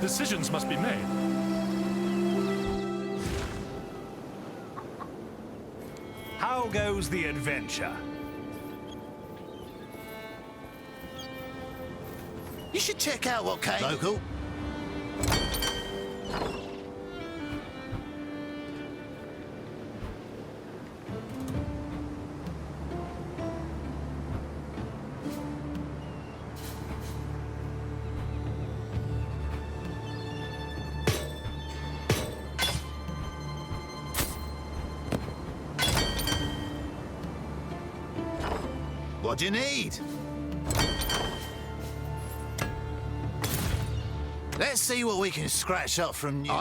Decisions must be made. How goes the adventure? You should check out what came... Local. What do you need? Let's see what we can scratch up from you.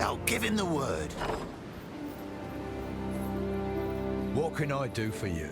I'll give him the word. What can I do for you?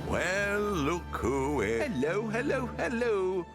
Well, look who is... Hello, hello, hello.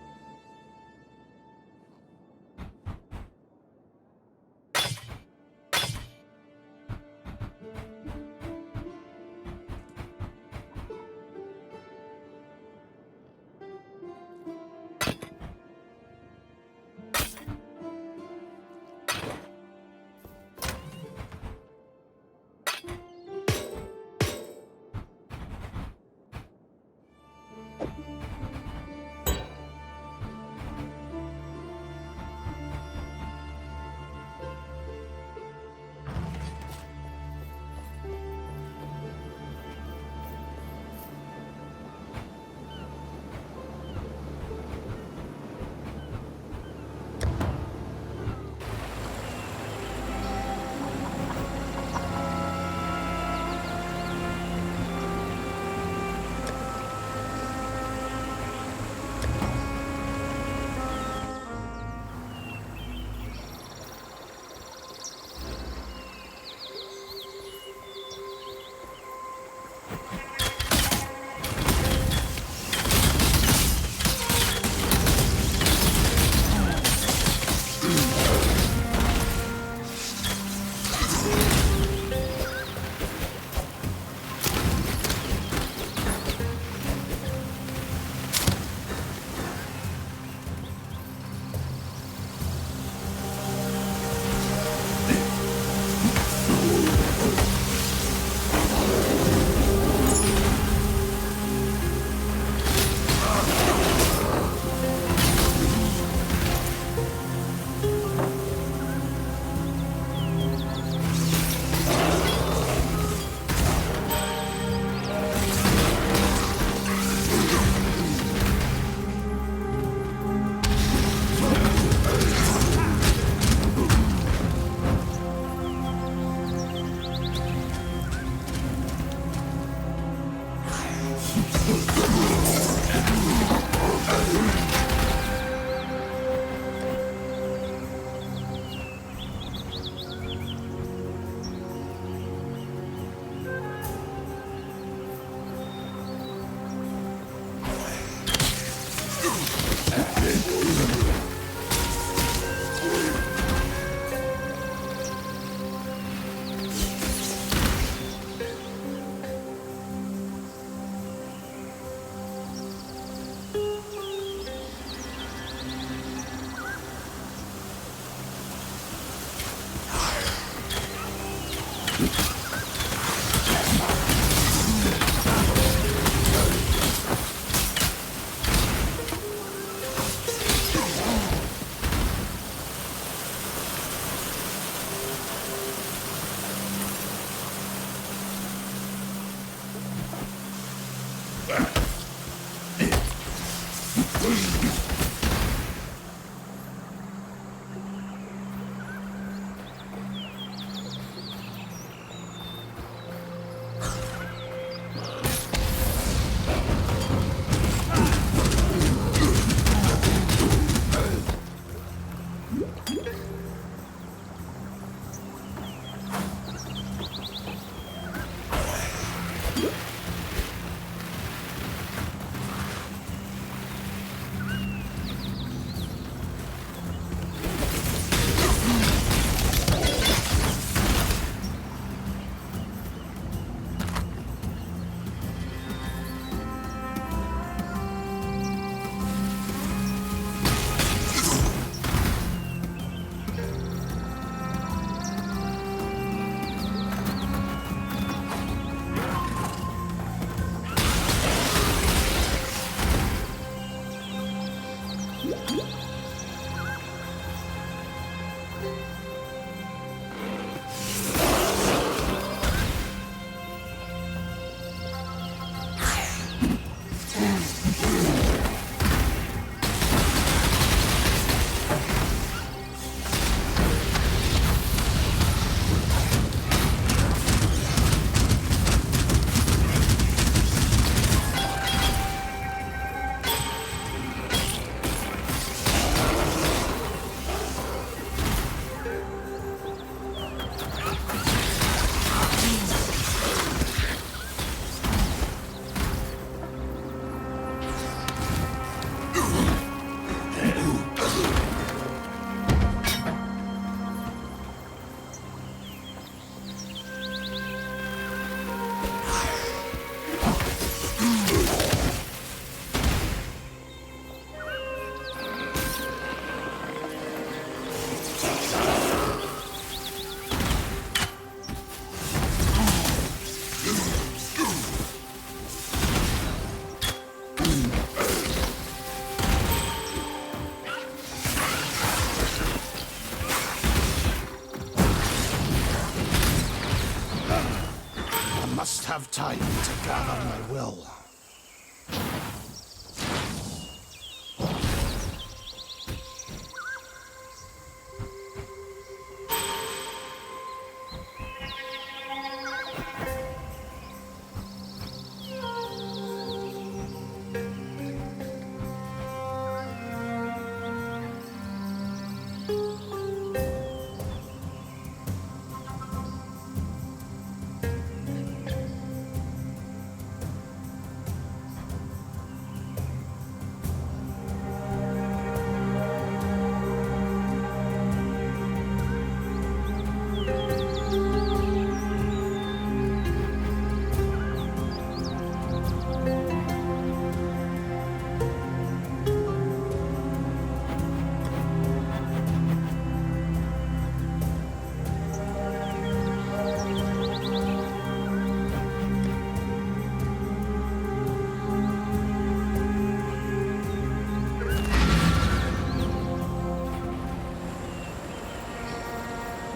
Must have time to gather my will.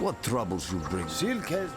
What troubles you bring? Silk has...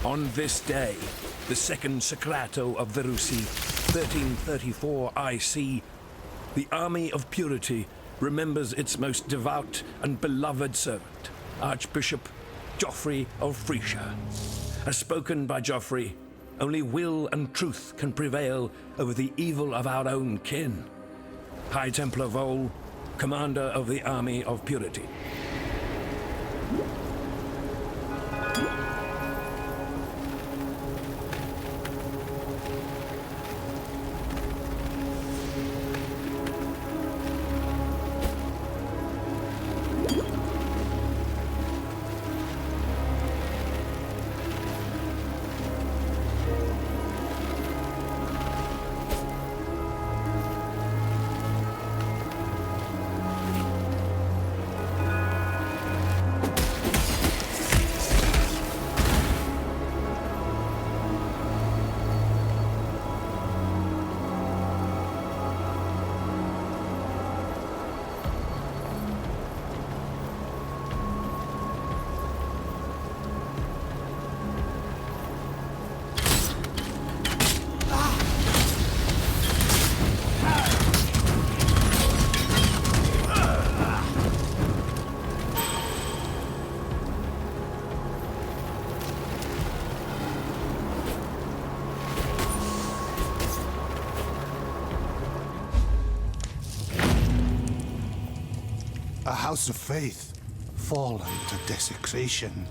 On this day, the second Sacrato of Verusi, 1334 IC, the Army of Purity remembers its most devout and beloved servant, Archbishop Geoffrey of Frisia. As spoken by Geoffrey, only will and truth can prevail over the evil of our own kin. High Templar Vol, Commander of the Army of Purity. A house of faith, fallen to desecration.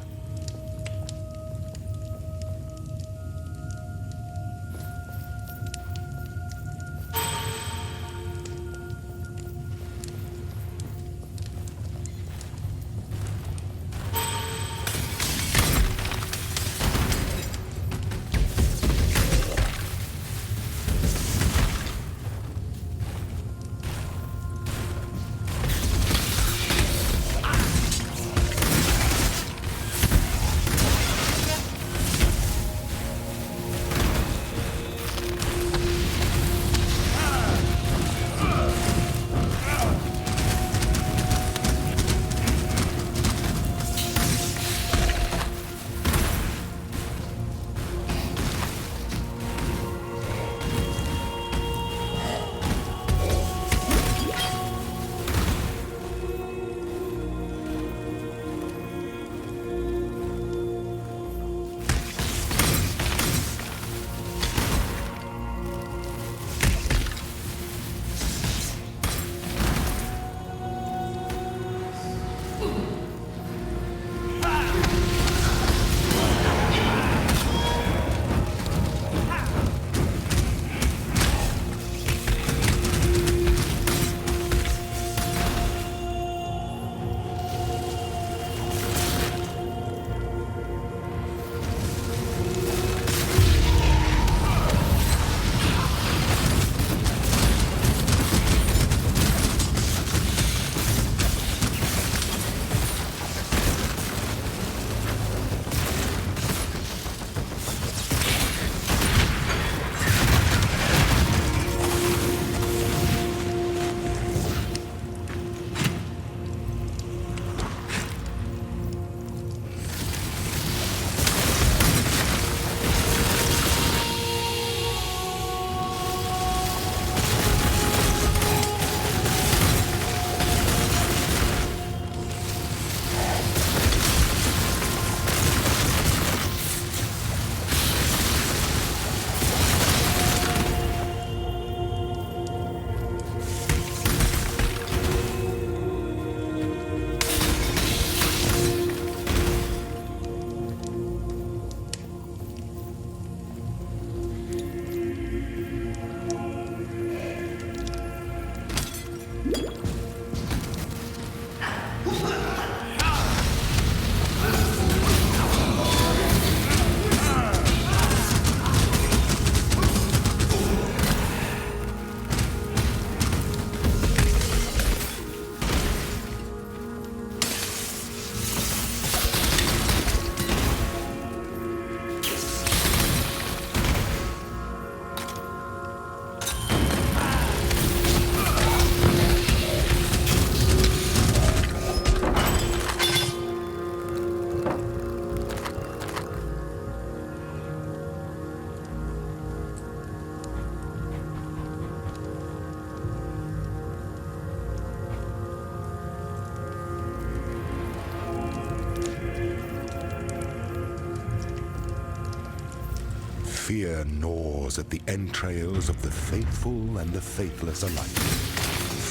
Fear gnaws at the entrails of the faithful and the faithless alike.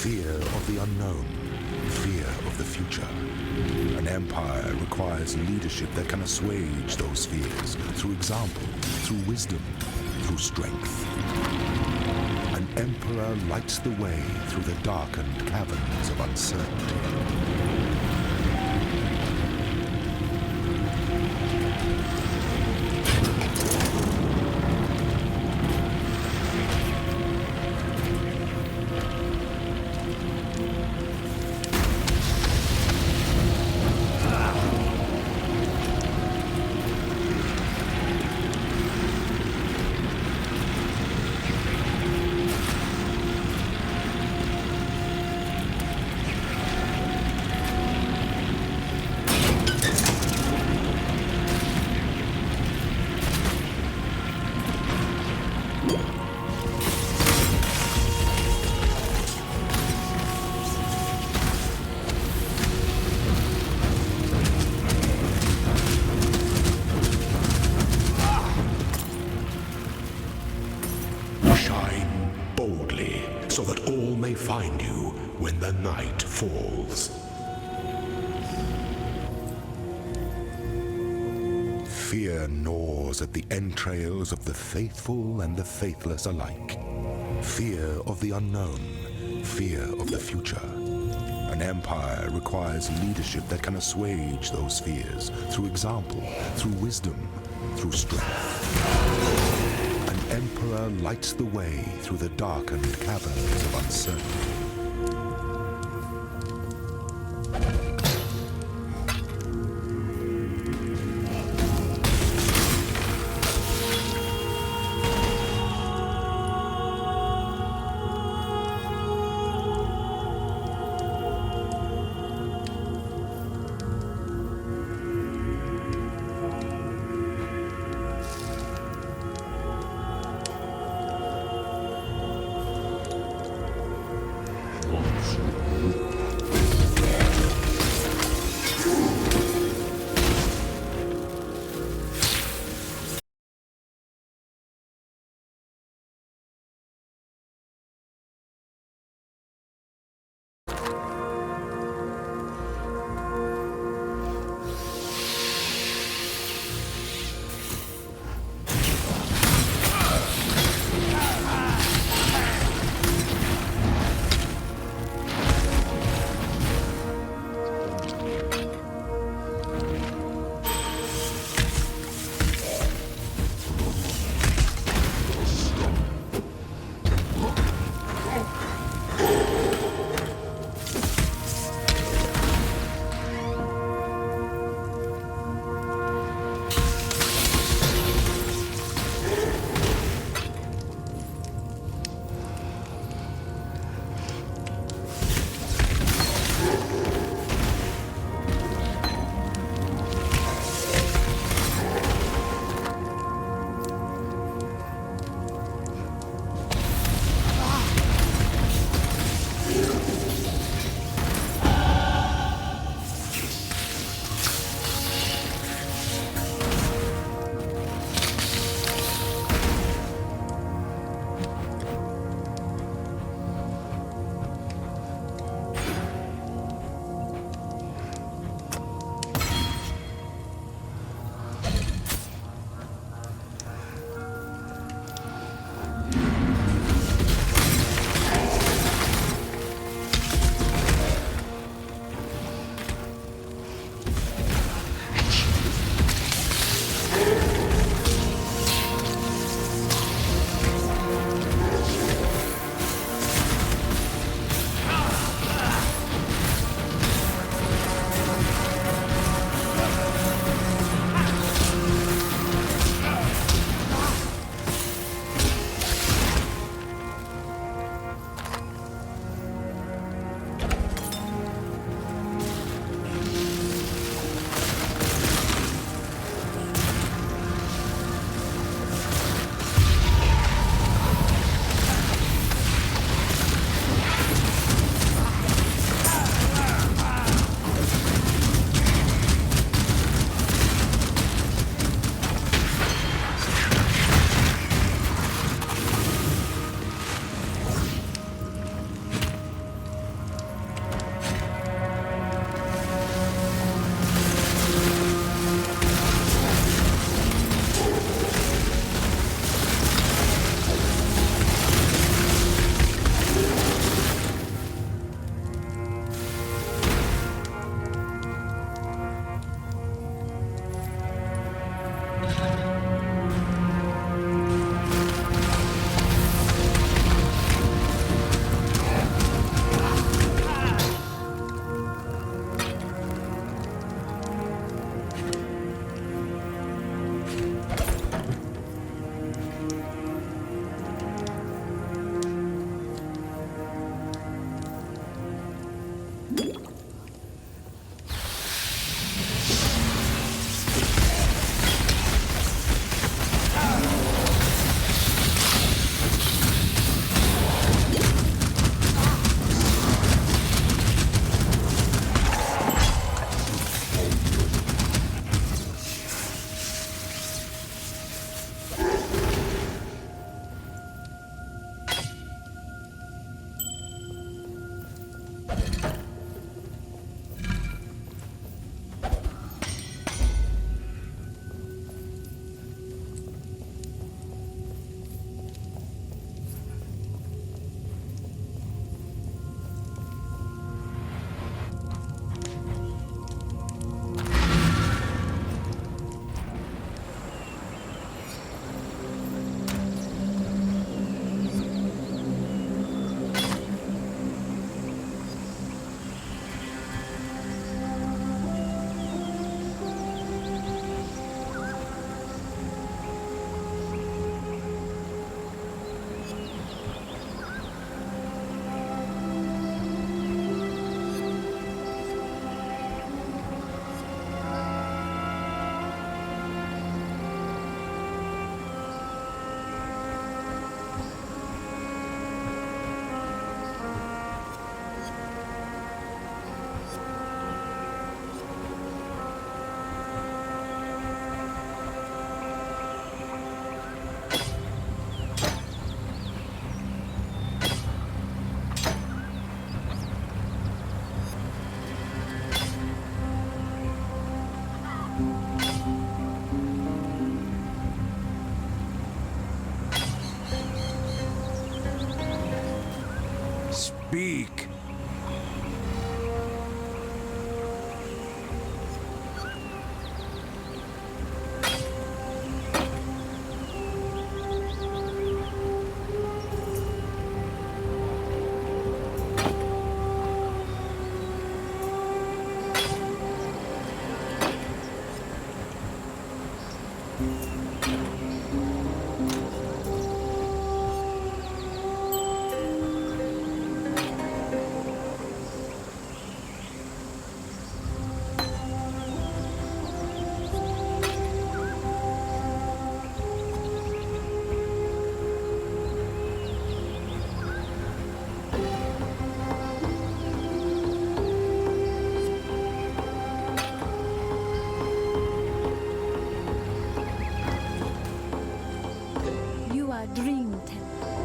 Fear of the unknown, fear of the future. An empire requires leadership that can assuage those fears through example, through wisdom, through strength. An emperor lights the way through the darkened caverns of uncertainty. So that all may find you when the night falls. Fear gnaws at the entrails of the faithful and the faithless alike. Fear of the unknown, fear of the future. An empire requires leadership that can assuage those fears through example, through wisdom, through strength. Emperor lights the way through the darkened caverns of uncertainty. Speak. You are Dream Templar.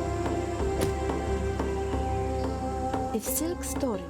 If silk story.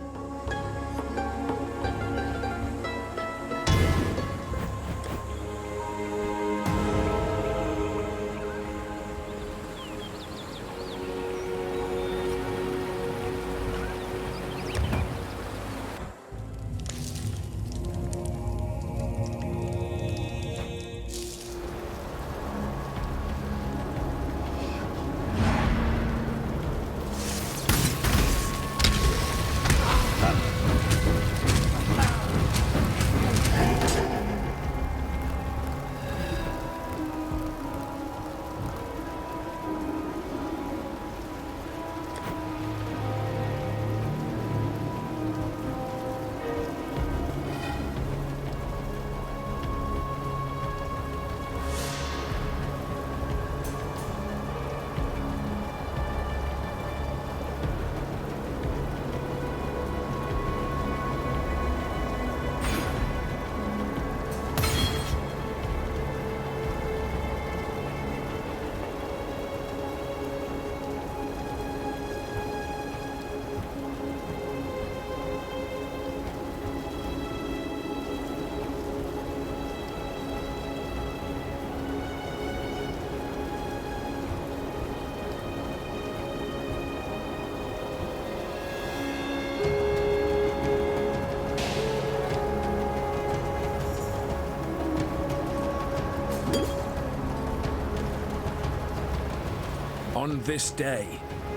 On this day,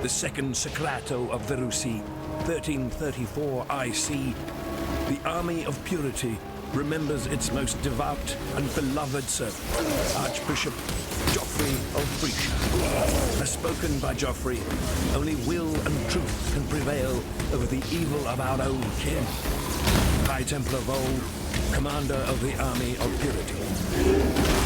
the second Sacrato of Verusi, 1334 IC, the Army of Purity remembers its most devout and beloved servant, Archbishop Geoffrey of Brescia. As spoken by Geoffrey, only will and truth can prevail over the evil of our own kin. High Templar of old, commander of the Army of Purity.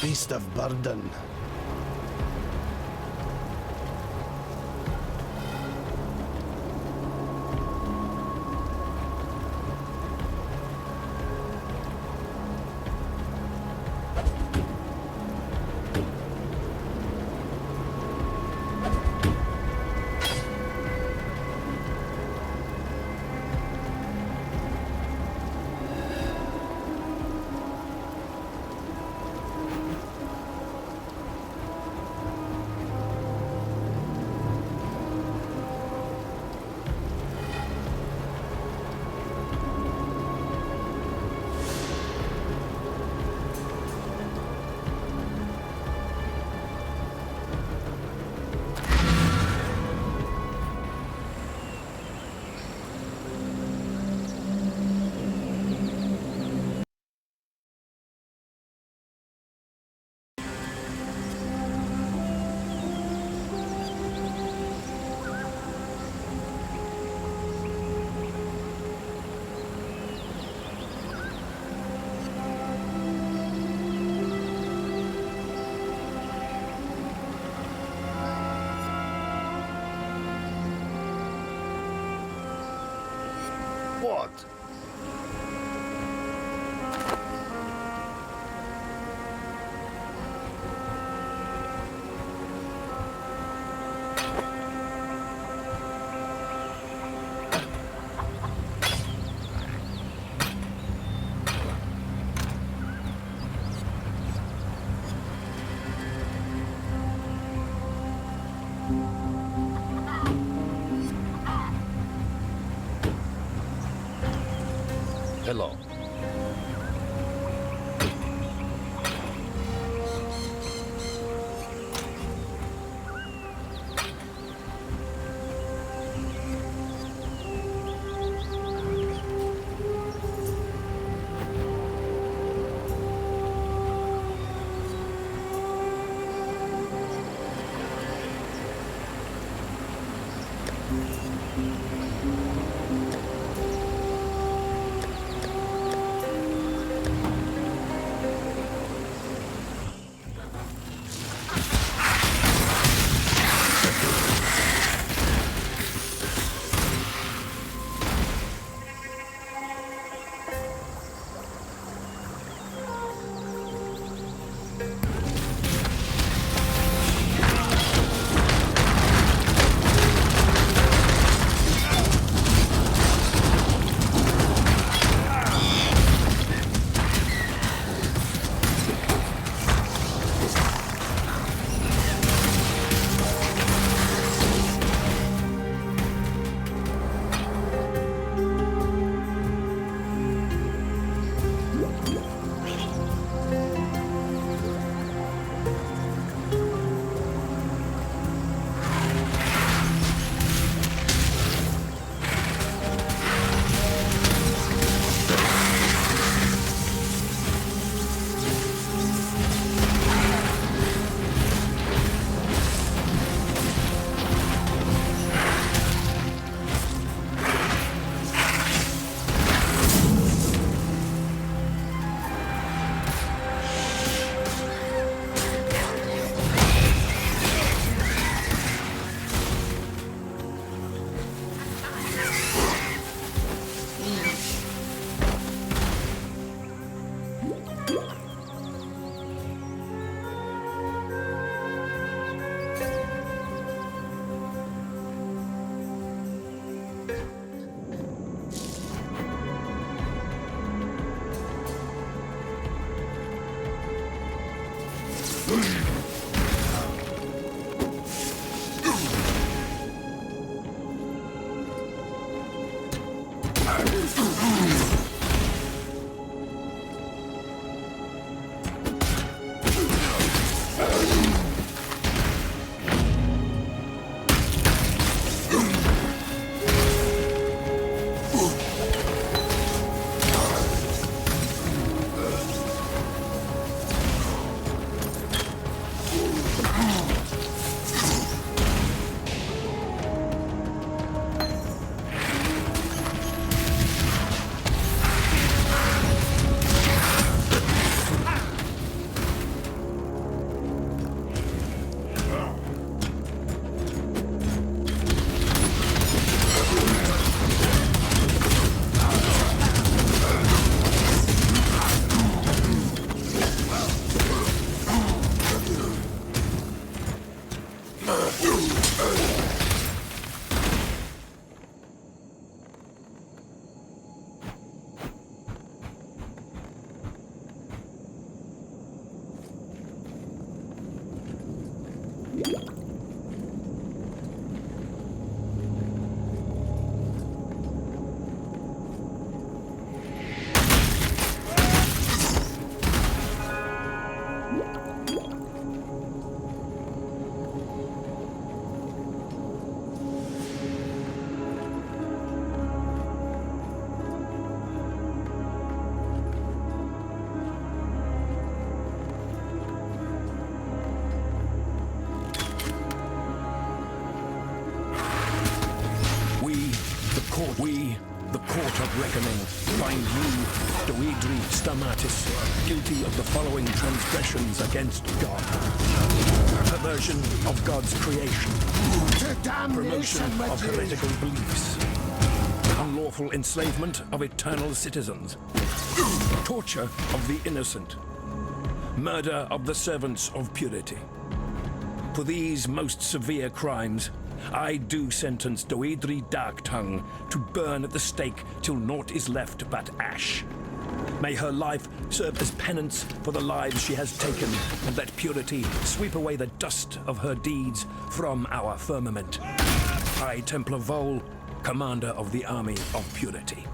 beast of burden. What? Hello. We, the Court of Reckoning, find you, Doedri Stamatis, guilty of the following transgressions against God. Perversion of God's creation. Promotion of heretical beliefs. Unlawful enslavement of eternal citizens. Torture of the innocent. Murder of the servants of purity. For these most severe crimes, I do sentence Doedri Darktongue to burn at the stake till naught is left but ash. May her life serve as penance for the lives she has taken, and let purity sweep away the dust of her deeds from our firmament. I, Templar Vole, commander of the Army of Purity.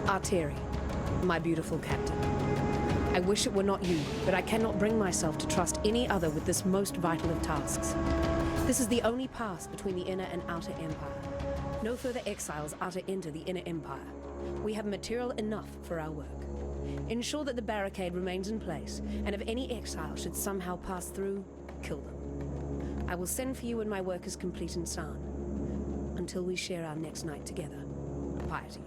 Arteri, my beautiful captain. I wish it were not you, but I cannot bring myself to trust any other with this most vital of tasks. This is the only pass between the inner and outer empire. No further exiles are to enter the inner empire. We have material enough for our work. Ensure that the barricade remains in place, and if any exile should somehow pass through, kill them. I will send for you when my work is complete in San. Until we share our next night together. Piety.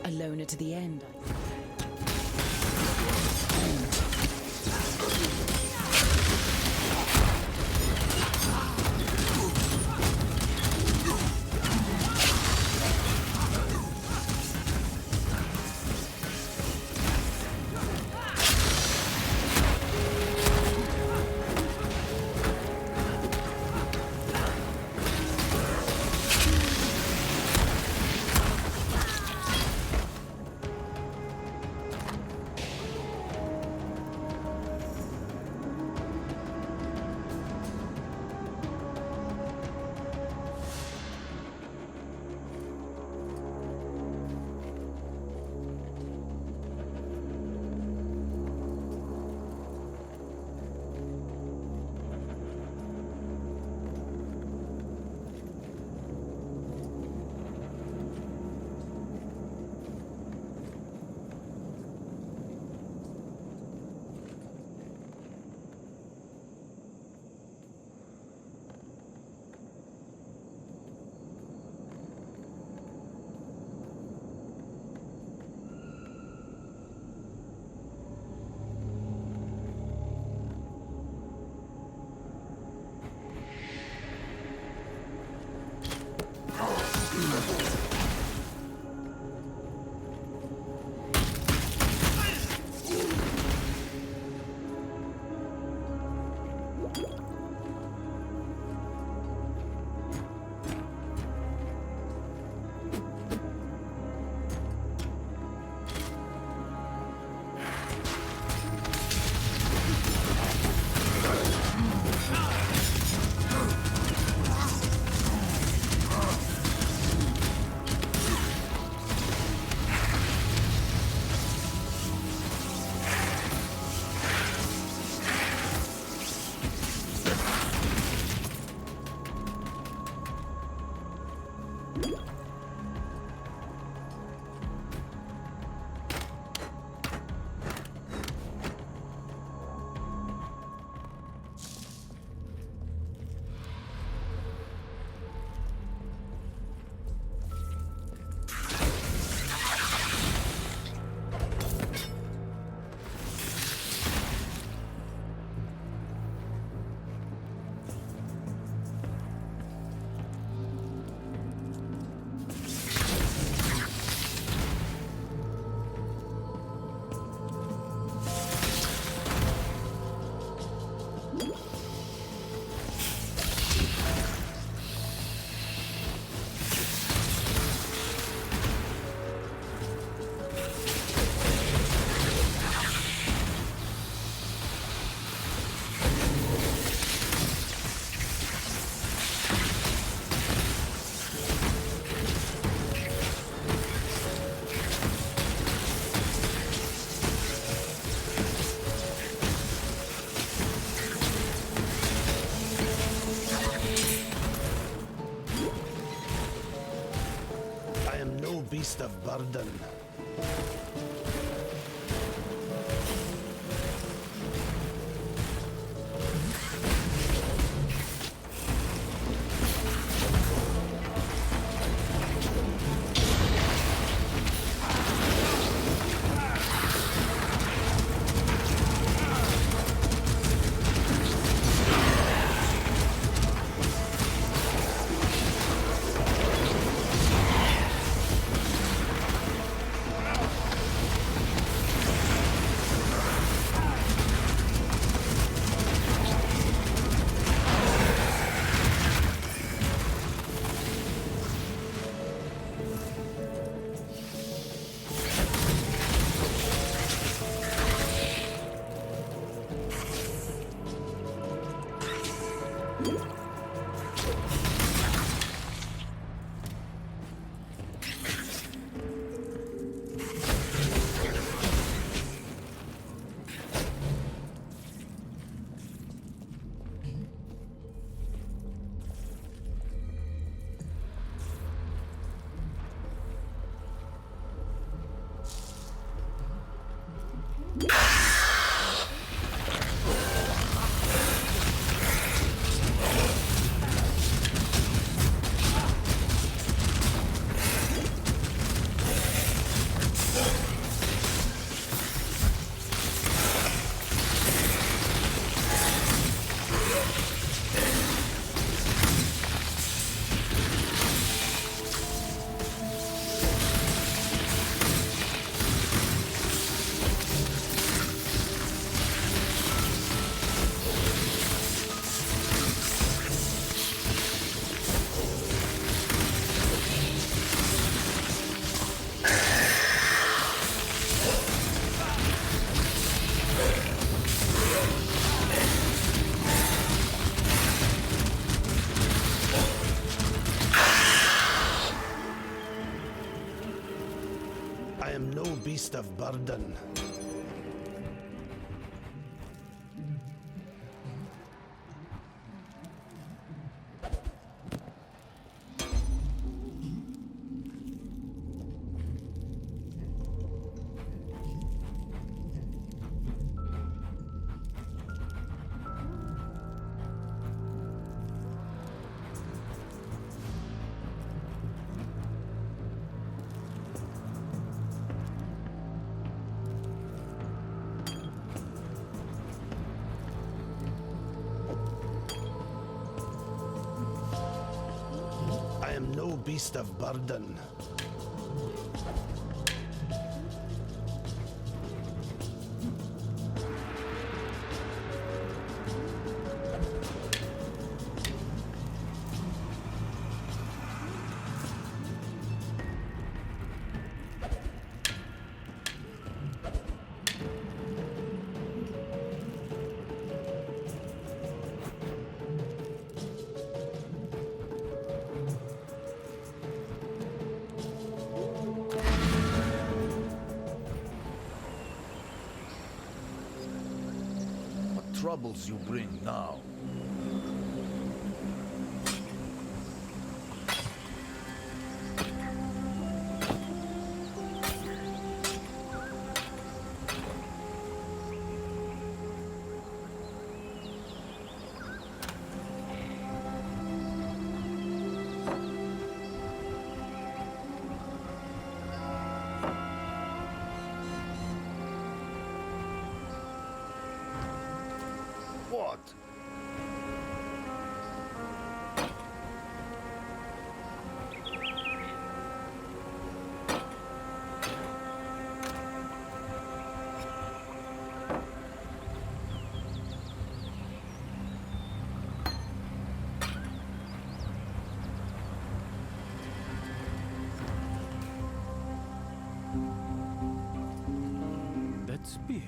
A loner to the end, I think. Beast of burden. Beast of burden. Beast of burden. troubles you bring now? What? That spear.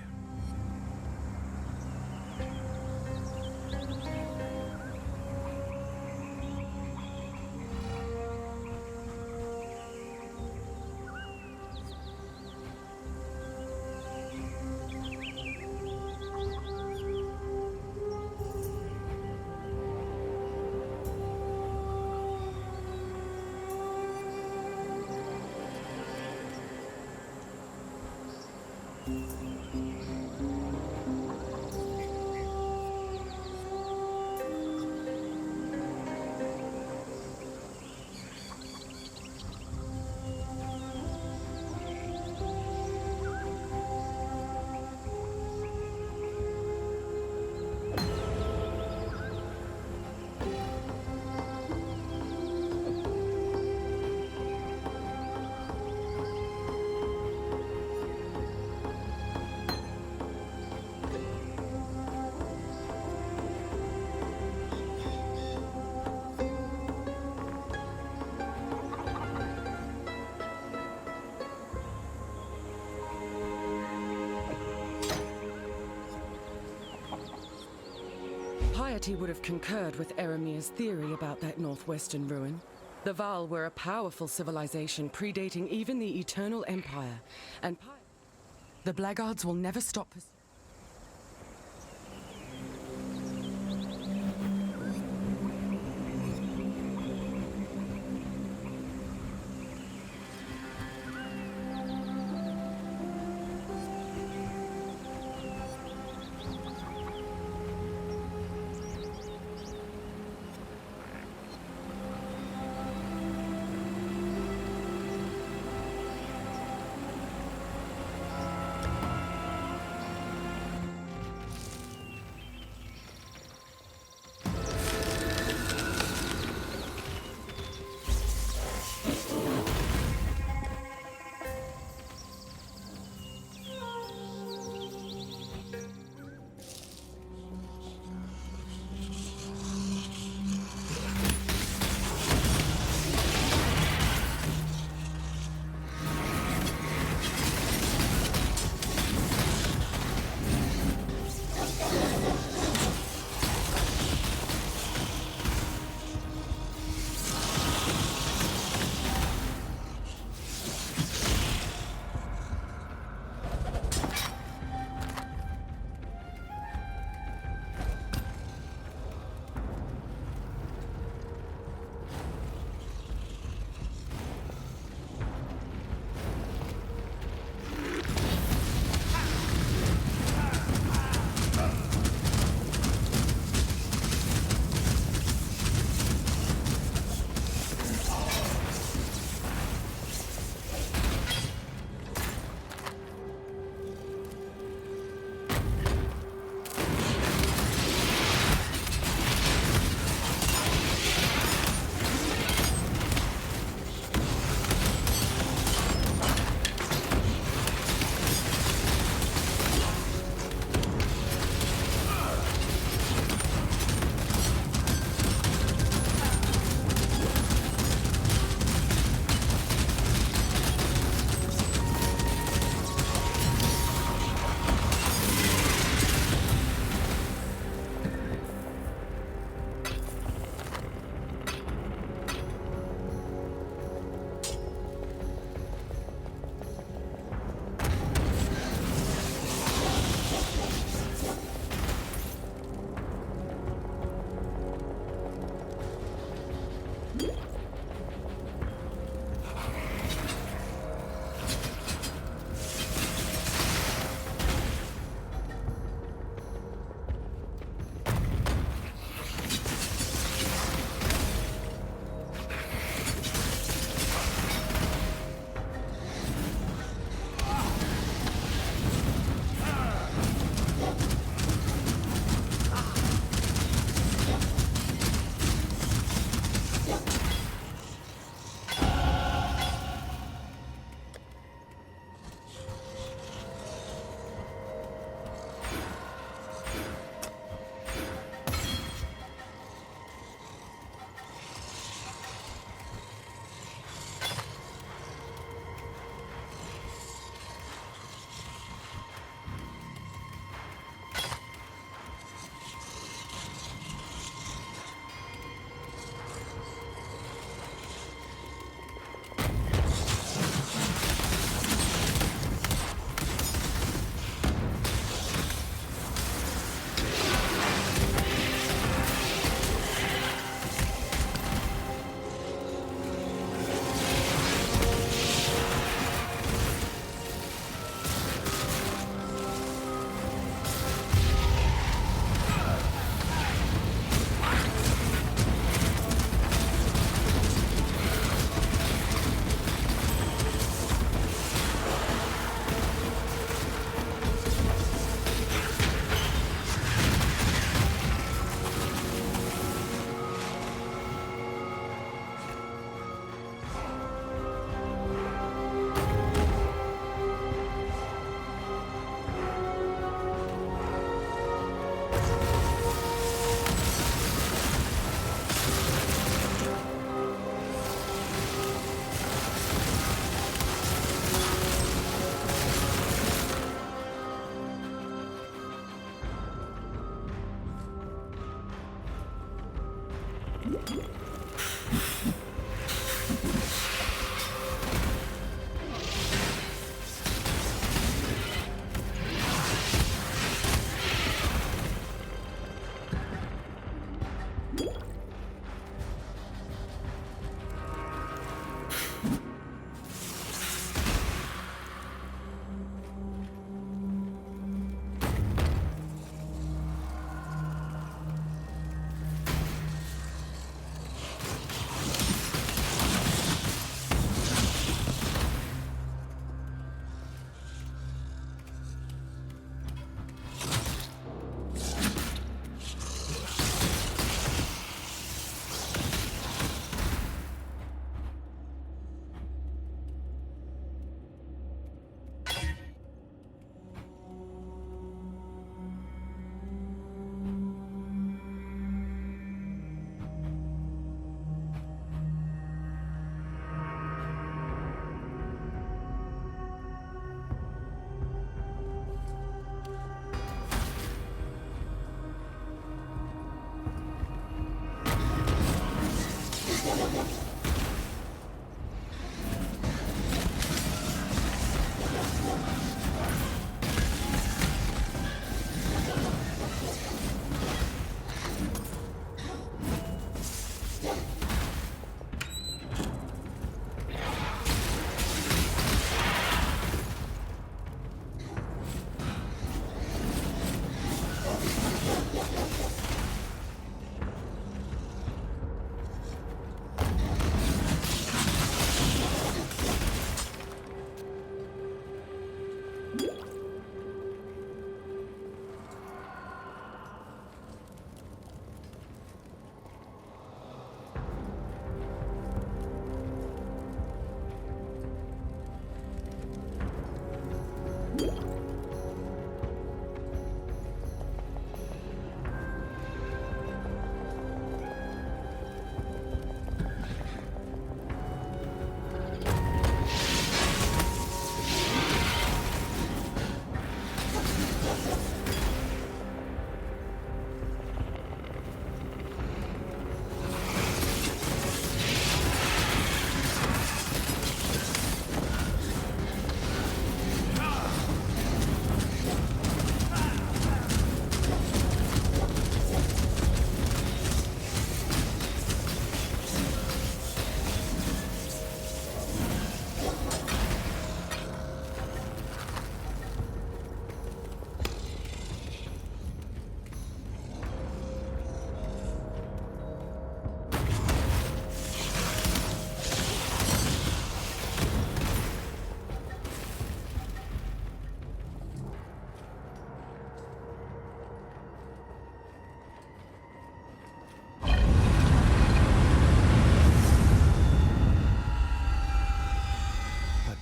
Piety would have concurred with Eramir's theory about that northwestern ruin. The Val were a powerful civilization predating even the Eternal Empire, and the blackguards will never stop pursuing.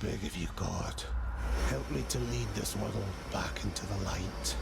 beg of you, God, help me to lead this world back into the light.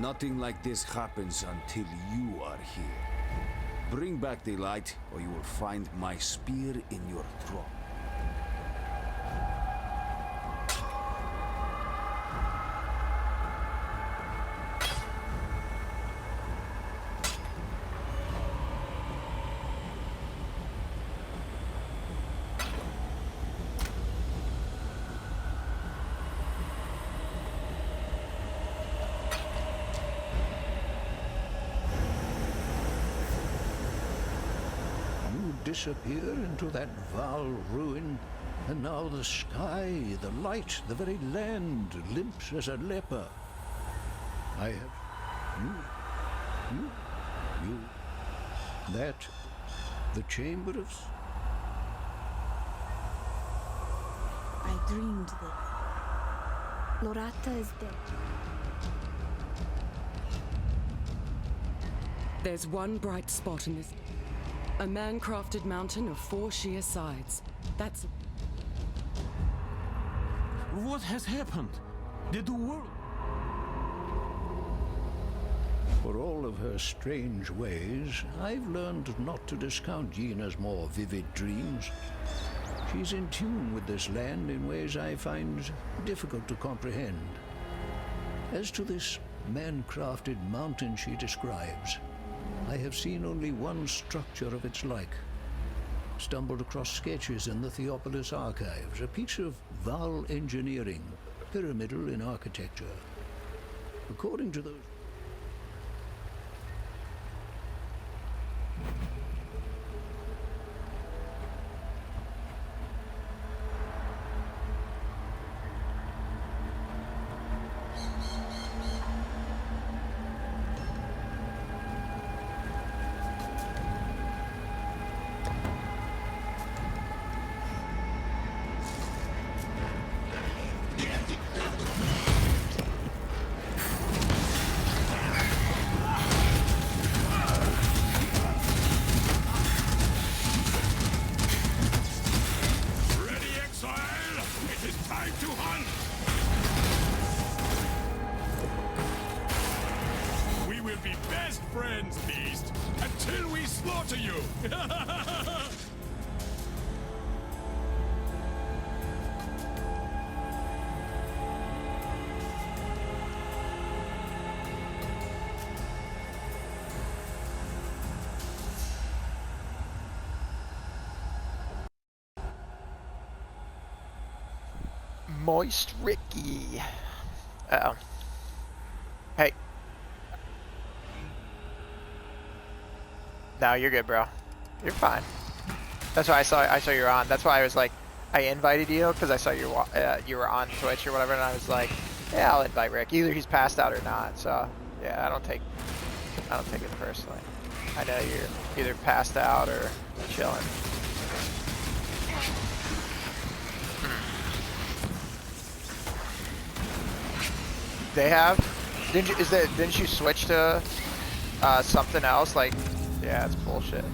Nothing like this happens until you are here. Bring back the light, or you will find my spear in your throat. Disappear into that Val ruin, and now the sky, the light, the very land limps as a leper. I have... You... That... the chamber of... I dreamed this. Lorata is dead. There's one bright spot in this. A man-crafted mountain of 4 sheer sides. That's... What has happened? Did the world... For all of her strange ways, I've learned not to discount Yena's more vivid dreams. She's in tune with this land in ways I find difficult to comprehend. As to this man-crafted mountain she describes, I have seen only one structure of its like. Stumbled across sketches in the Theopolis archives, a piece of Val engineering, pyramidal in architecture. According to those... Moist Ricky. Uh-oh. Hey. No, you're good, bro. You're fine. That's why I saw you were on. That's why I was like, I invited you because I saw you were on Twitch or whatever, and I was like, yeah, I'll invite Rick. Either he's passed out or not. So yeah, I don't take it personally. I know you're either passed out or chilling. They have? Didn't you switch to something else? Like, yeah, it's bullshit.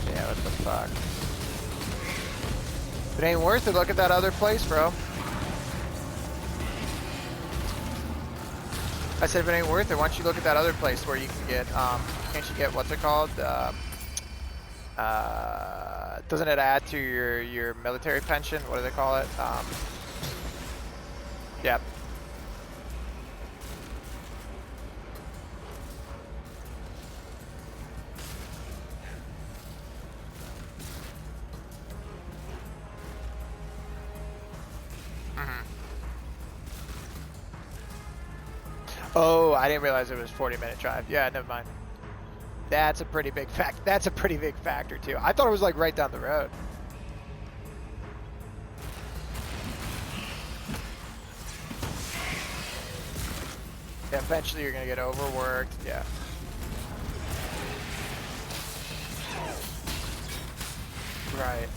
Yeah, what the fuck? If it ain't worth it, look at that other place, bro. I said if it ain't worth it, why don't you look at that other place where you can get, can't you get, what's it called? Doesn't it add to your military pension? What do they call it? Yep. Oh, I didn't realize it was 40-minute drive. Yeah, never mind. That's a pretty big That's a pretty big factor too. I thought it was like right down the road. Yeah, eventually you're gonna get overworked. Yeah. Right.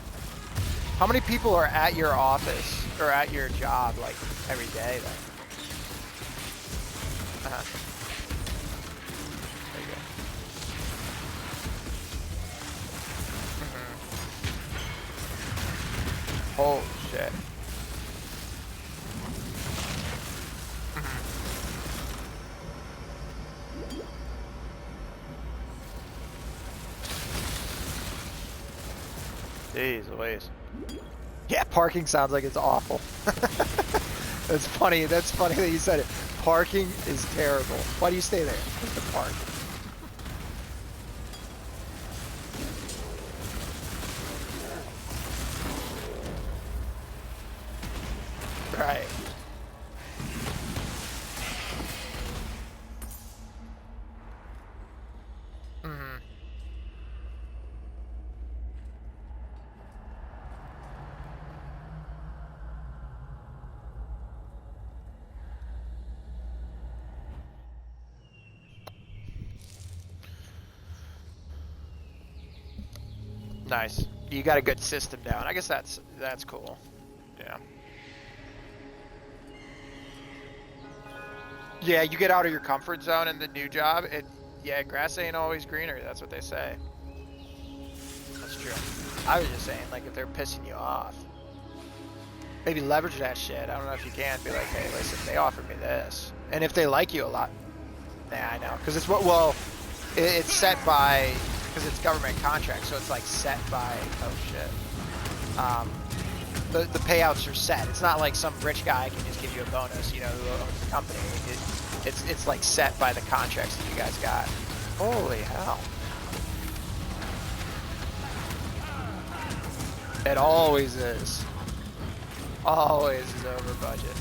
How many people are at your office or at your job like every day then? There you go. Holy shit. Jeez Louise. Yeah, parking sounds like it's awful. That's funny. That's funny that you said it. Parking is terrible. Why do you stay there? Just to park. Right. Mm-hmm. Nice. You got a good system down. I guess that's cool. Yeah. Yeah, you get out of your comfort zone in the new job. Yeah, grass ain't always greener. That's what they say. That's true. I was just saying, like, if they're pissing you off, maybe leverage that shit. I don't know if you can. Be like, hey, listen, they offered me this, and if they like you a lot, yeah, I know, because it's what. Well, it's set by. Because it's government contract, so it's like set by, oh shit. The payouts are set. It's not like some rich guy can just give you a bonus, you know, who owns the company. It's like set by the contracts that you guys got. Holy hell. It always is. Always is over budget.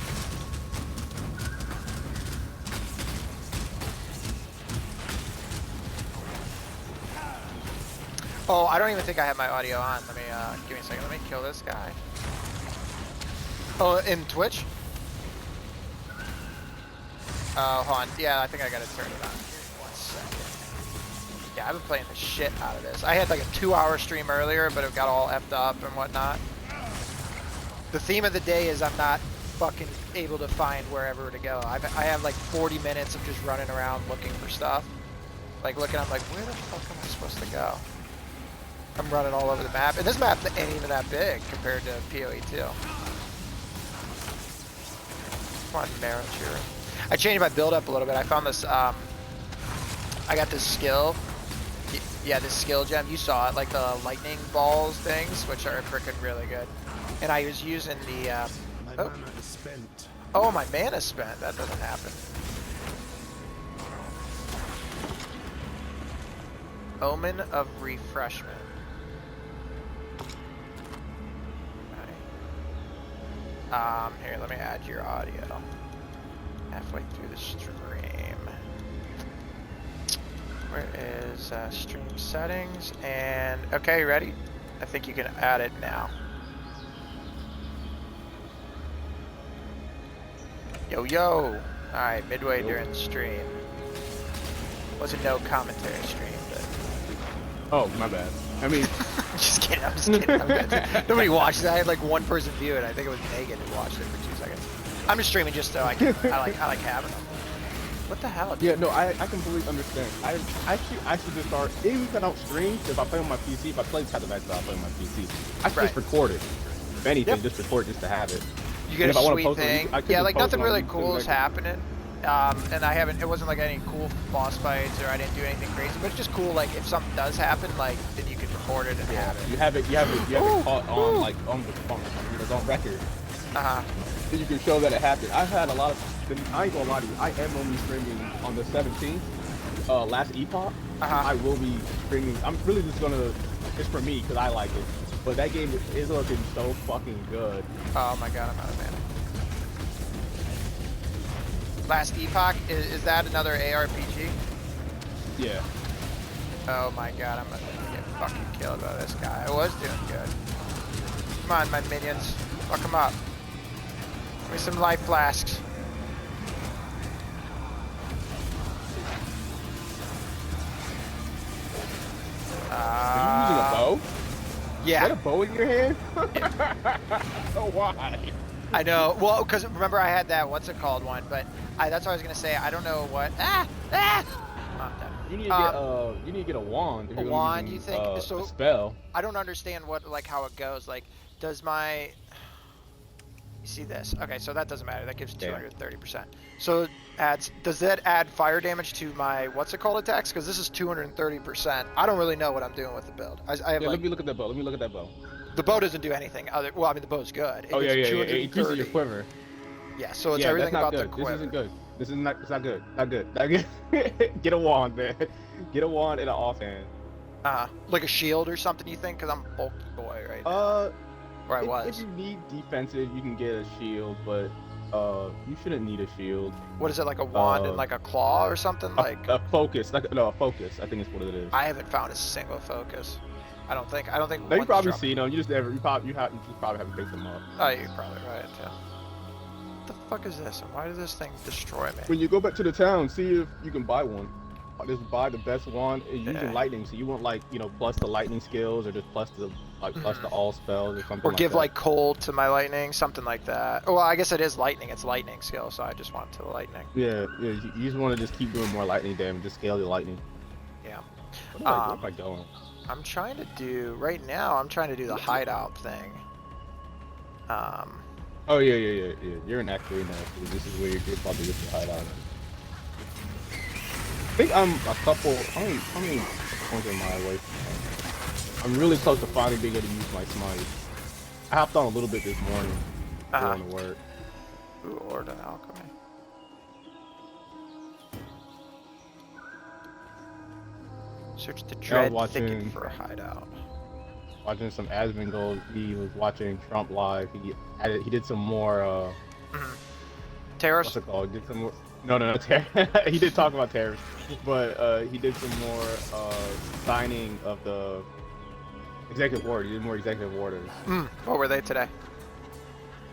Oh, I don't even think I have my audio on. Let me, give me a second. Let me kill this guy. Oh, in Twitch? Hold on. Yeah, I think I gotta turn it on. Give me 1 second. Yeah, I've been playing the shit out of this. I had like a 2-hour stream earlier, but it got all effed up and whatnot. The theme of the day is I'm not fucking able to find wherever to go. I have like 40 minutes of just running around looking for stuff. Like looking, I'm like, where the fuck am I supposed to go? I'm running all over the map, and this map ain't even that big compared to PoE 2. Come on, Marrow Cheer. I changed my build up a little bit. I found this, I got this skill. Yeah, this skill gem. You saw it, like the lightning balls things, which are freaking really good. And I was using the, My mana is spent. Oh, my mana's spent. That doesn't happen. Omen of Refreshment. Here, let me add your audio. Halfway through the stream. Where is stream settings? And okay, you ready? I think you can add it now. Yo, yo. All right, midway during the stream. Wasn't no commentary stream, but. Oh, my bad. I mean, just kidding. I'm just kidding. I'm good. Nobody watched it. I had like one person view it. I think it was Megan who watched it for 2 seconds. I'm just streaming just so I can. I like having them. What the hell? Dude? Yeah, no, I completely understand. I should just start. Even if I don't stream, if I play on my PC, if I play Path of Exile, I play on my PC. I should just record it. If anything, just record just to have it. You get a sweet thing. Yeah, like nothing really cool is happening. And I haven't, it wasn't like any cool boss fights or I didn't do anything crazy, but it's just cool, like if something does happen, like then you can record it and have it. You have it caught on, like on record. So you can show that it happened. I've had a lot of, I ain't gonna lie to you, I am only streaming on the 17th, last epoch. I will be streaming, I'm really just gonna, it's for me, because I like it. But that game is looking so fucking good. Oh my god, I'm out of mana. Last Epoch, is that another ARPG? Yeah. Oh my god, I'm gonna get fucking killed by this guy. I was doing good. Come on, my minions. Fuck him up. Give me some life flasks. Are you using a bow? Yeah. Is that a bow in your hand? Oh, why? I know. Well, because remember I had that, what's it called one, but that's what I was going to say. I don't know what. Oh, I'm done. You need to get a wand. A wand, you think? So, a spell. I don't understand what, like, how it goes. Like, does my... You see this? Okay, so that doesn't matter. That gives 230%. So does that add fire damage to my what's it called attacks? Because this is 230%. I don't really know what I'm doing with the build. I have let me look at that bow. Let me look at that bow. The bow doesn't do anything other. Well, I mean the bow's good. Oh yeah. It increases your quiver. Yeah, so it's everything about the quiver. This isn't good. This is not. It's not good. Not good. Not good. Get a wand, man. Get a wand and an offhand. Like a shield or something, you think? Because I'm bulky boy right now. Or I was. If you need defensive, you can get a shield, but you shouldn't need a shield. What is it, like a wand and like a claw or something? Like a focus. A focus. I think is what it is. I haven't found a single focus. I don't think. No, you probably seen them. You just never. You probably haven't picked them up. Oh, you're probably right. Yeah. What the fuck is this? And why does this thing destroy me? When you go back to the town, see if you can buy one. Just buy the best wand using lightning. So you want plus the lightning skills, or just plus the plus the all spells or something. Or give like cold to my lightning, something like that. Well, I guess it is lightning. It's lightning skill, so I just want to lightning. Yeah. You just want to just keep doing more lightning damage. Just scale your lightning. Yeah. Where am I going? I'm trying to do right now. I'm trying to do the hideout thing. Oh yeah. You're in Act 3 now. So this is where you're probably get your hideout. I think I'm a couple. How many points am I away from? I'm really close to finally being able to use my smite. I hopped on a little bit this morning. Going to work. Ooh, Lord of Alchemy. Search the dread thicket for a hideout. Watching some Asmongold. He was watching Trump live. He did some more. Terrorists. What's it called? Did some more. No. He did talk about terrorists, but he did some more signing of the executive order. He did more executive orders. What were they today?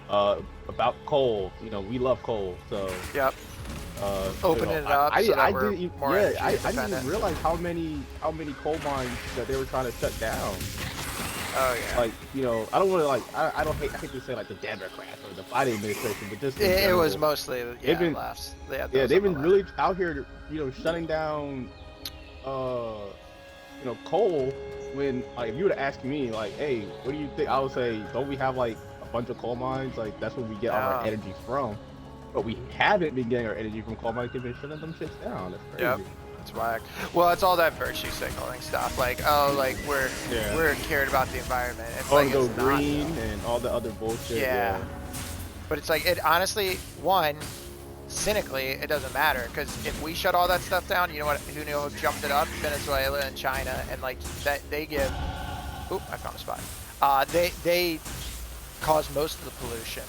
About coal. We love coal, so. Yep. Opening it up. I didn't even realize how many coal mines that they were trying to shut down. Oh yeah. I don't want to I hate to say the Democrats or the Biden administration, but just it was mostly lefts. They've been really out here, shutting down, coal. When if you were to ask me, hey, what do you think? I would say, don't we have a bunch of coal mines? That's where we get all our energy from. But we haven't been getting our energy from coal mines. They've been shutting them shits down. That's crazy. Yep. That's whack. Well, it's all that virtue signaling stuff. We're cared about the environment. It's go green and all the other bullshit. Yeah. But it's it honestly, cynically, it doesn't matter, because if we shut all that stuff down, you know what? Who jumped it up? Venezuela and China, and they give. Oop! I found a spot. They cause most of the pollution.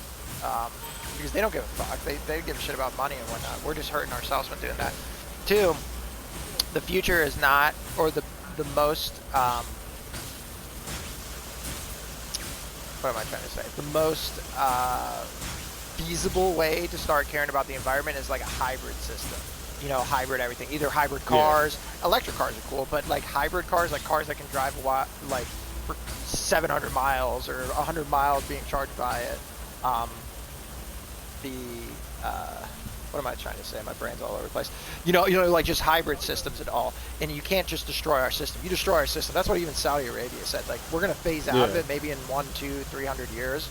Because they don't give a fuck. They give a shit about money and whatnot. We're just hurting ourselves when doing that. 2, the future is not, or the most, what am I trying to say? The most feasible way to start caring about the environment is a hybrid system. Hybrid everything. Either hybrid cars, electric cars are cool, but hybrid cars, cars that can drive for 700 miles or 100 miles being charged by it. What am I trying to say? My brain's all over the place. Just hybrid systems and all. And you can't just destroy our system. You destroy our system. That's what even Saudi Arabia said. We're going to phase out of it maybe in 1, 2, 300 years.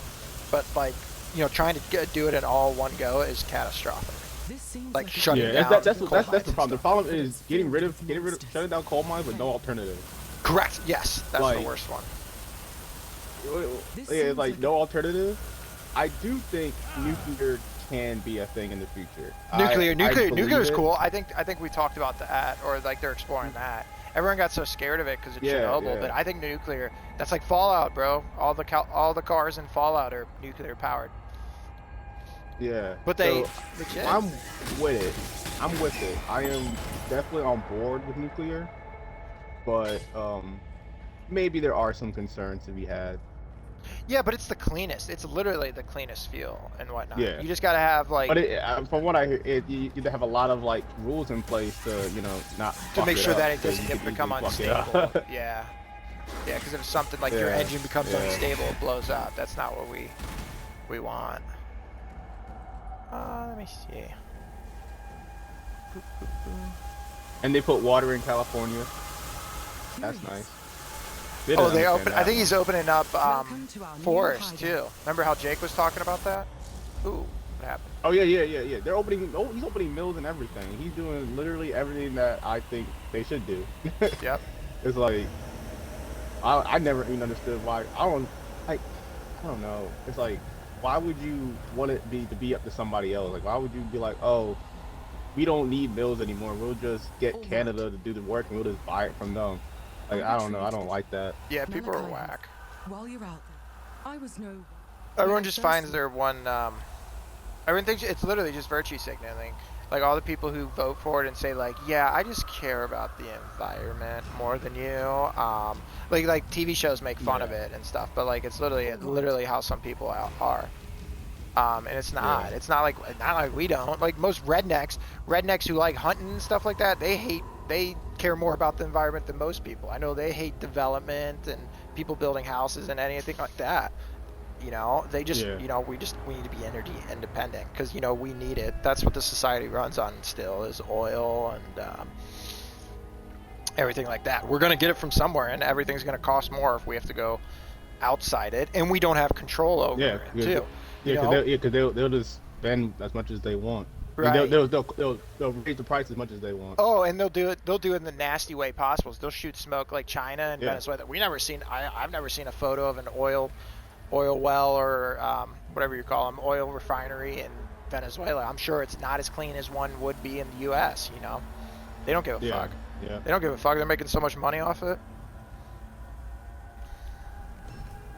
But trying to do it in all one go is catastrophic. Shutting down. That's the problem. The problem is getting rid of shutting down coal mines with no alternative. Correct. Yes, that's the worst one. No alternative. I do think nuclear can be a thing in the future. Nuclear is cool. I think we talked about that, or they're exploring that. Everyone got so scared of it because of Chernobyl, but I think nuclear. That's like Fallout, bro. All the cars in Fallout are nuclear powered. Yeah. But I'm with it. I am definitely on board with nuclear, but maybe there are some concerns to be had. Yeah, but it's the cleanest. It's literally the cleanest fuel and whatnot. Yeah. You just gotta have But from what I hear, you have a lot of rules in place to not to make sure that it doesn't become unstable. Yeah. Yeah, because if something your engine becomes unstable, it blows up. That's not what we want. Let me see. And they put water in California. That's nice. They open. I think he's opening up forest too. Remember how Jake was talking about that? happened. Oh yeah. They're opening. Oh, he's opening mills and everything. He's doing literally everything that I think they should do. Yep. It's like I never even understood why. I don't know. It's like, why would you want it to be up to somebody else? Like, why would you be like, oh, we don't need mills anymore. We'll just get Canada to do the work and we'll just buy it from them. Like, I don't know. I don't like that. Yeah, people are whack. While you're out there, I was no. Everyone just finds their one. Everyone thinks it's literally just virtue signaling. Like all the people who vote for it and say like, yeah, I just care about the environment more than you. Like TV shows make fun of it and stuff, but like it's literally how some people are. And it's not. Yeah. It's not like we don't. Like most rednecks who like hunting and stuff like that, they care more about the environment than most people. I know they hate development and people building houses and anything like that. You know, they just, we need to be energy independent because, we need it. That's what the society runs on still is oil and everything like that. We're going to get it from somewhere and everything's going to cost more if we have to go outside it and we don't have control over it too. Yeah, because they'll just spend as much as they want. Right. I mean, they'll raise the price as much as they want. Oh, and they'll do it in the nasty way possible. They'll shoot smoke like China and Venezuela. I've never seen a photo of an oil well or whatever you call them, oil refinery in Venezuela. I'm sure it's not as clean as one would be in the U.S., They don't give a fuck. Yeah. They don't give a fuck. They're making so much money off it.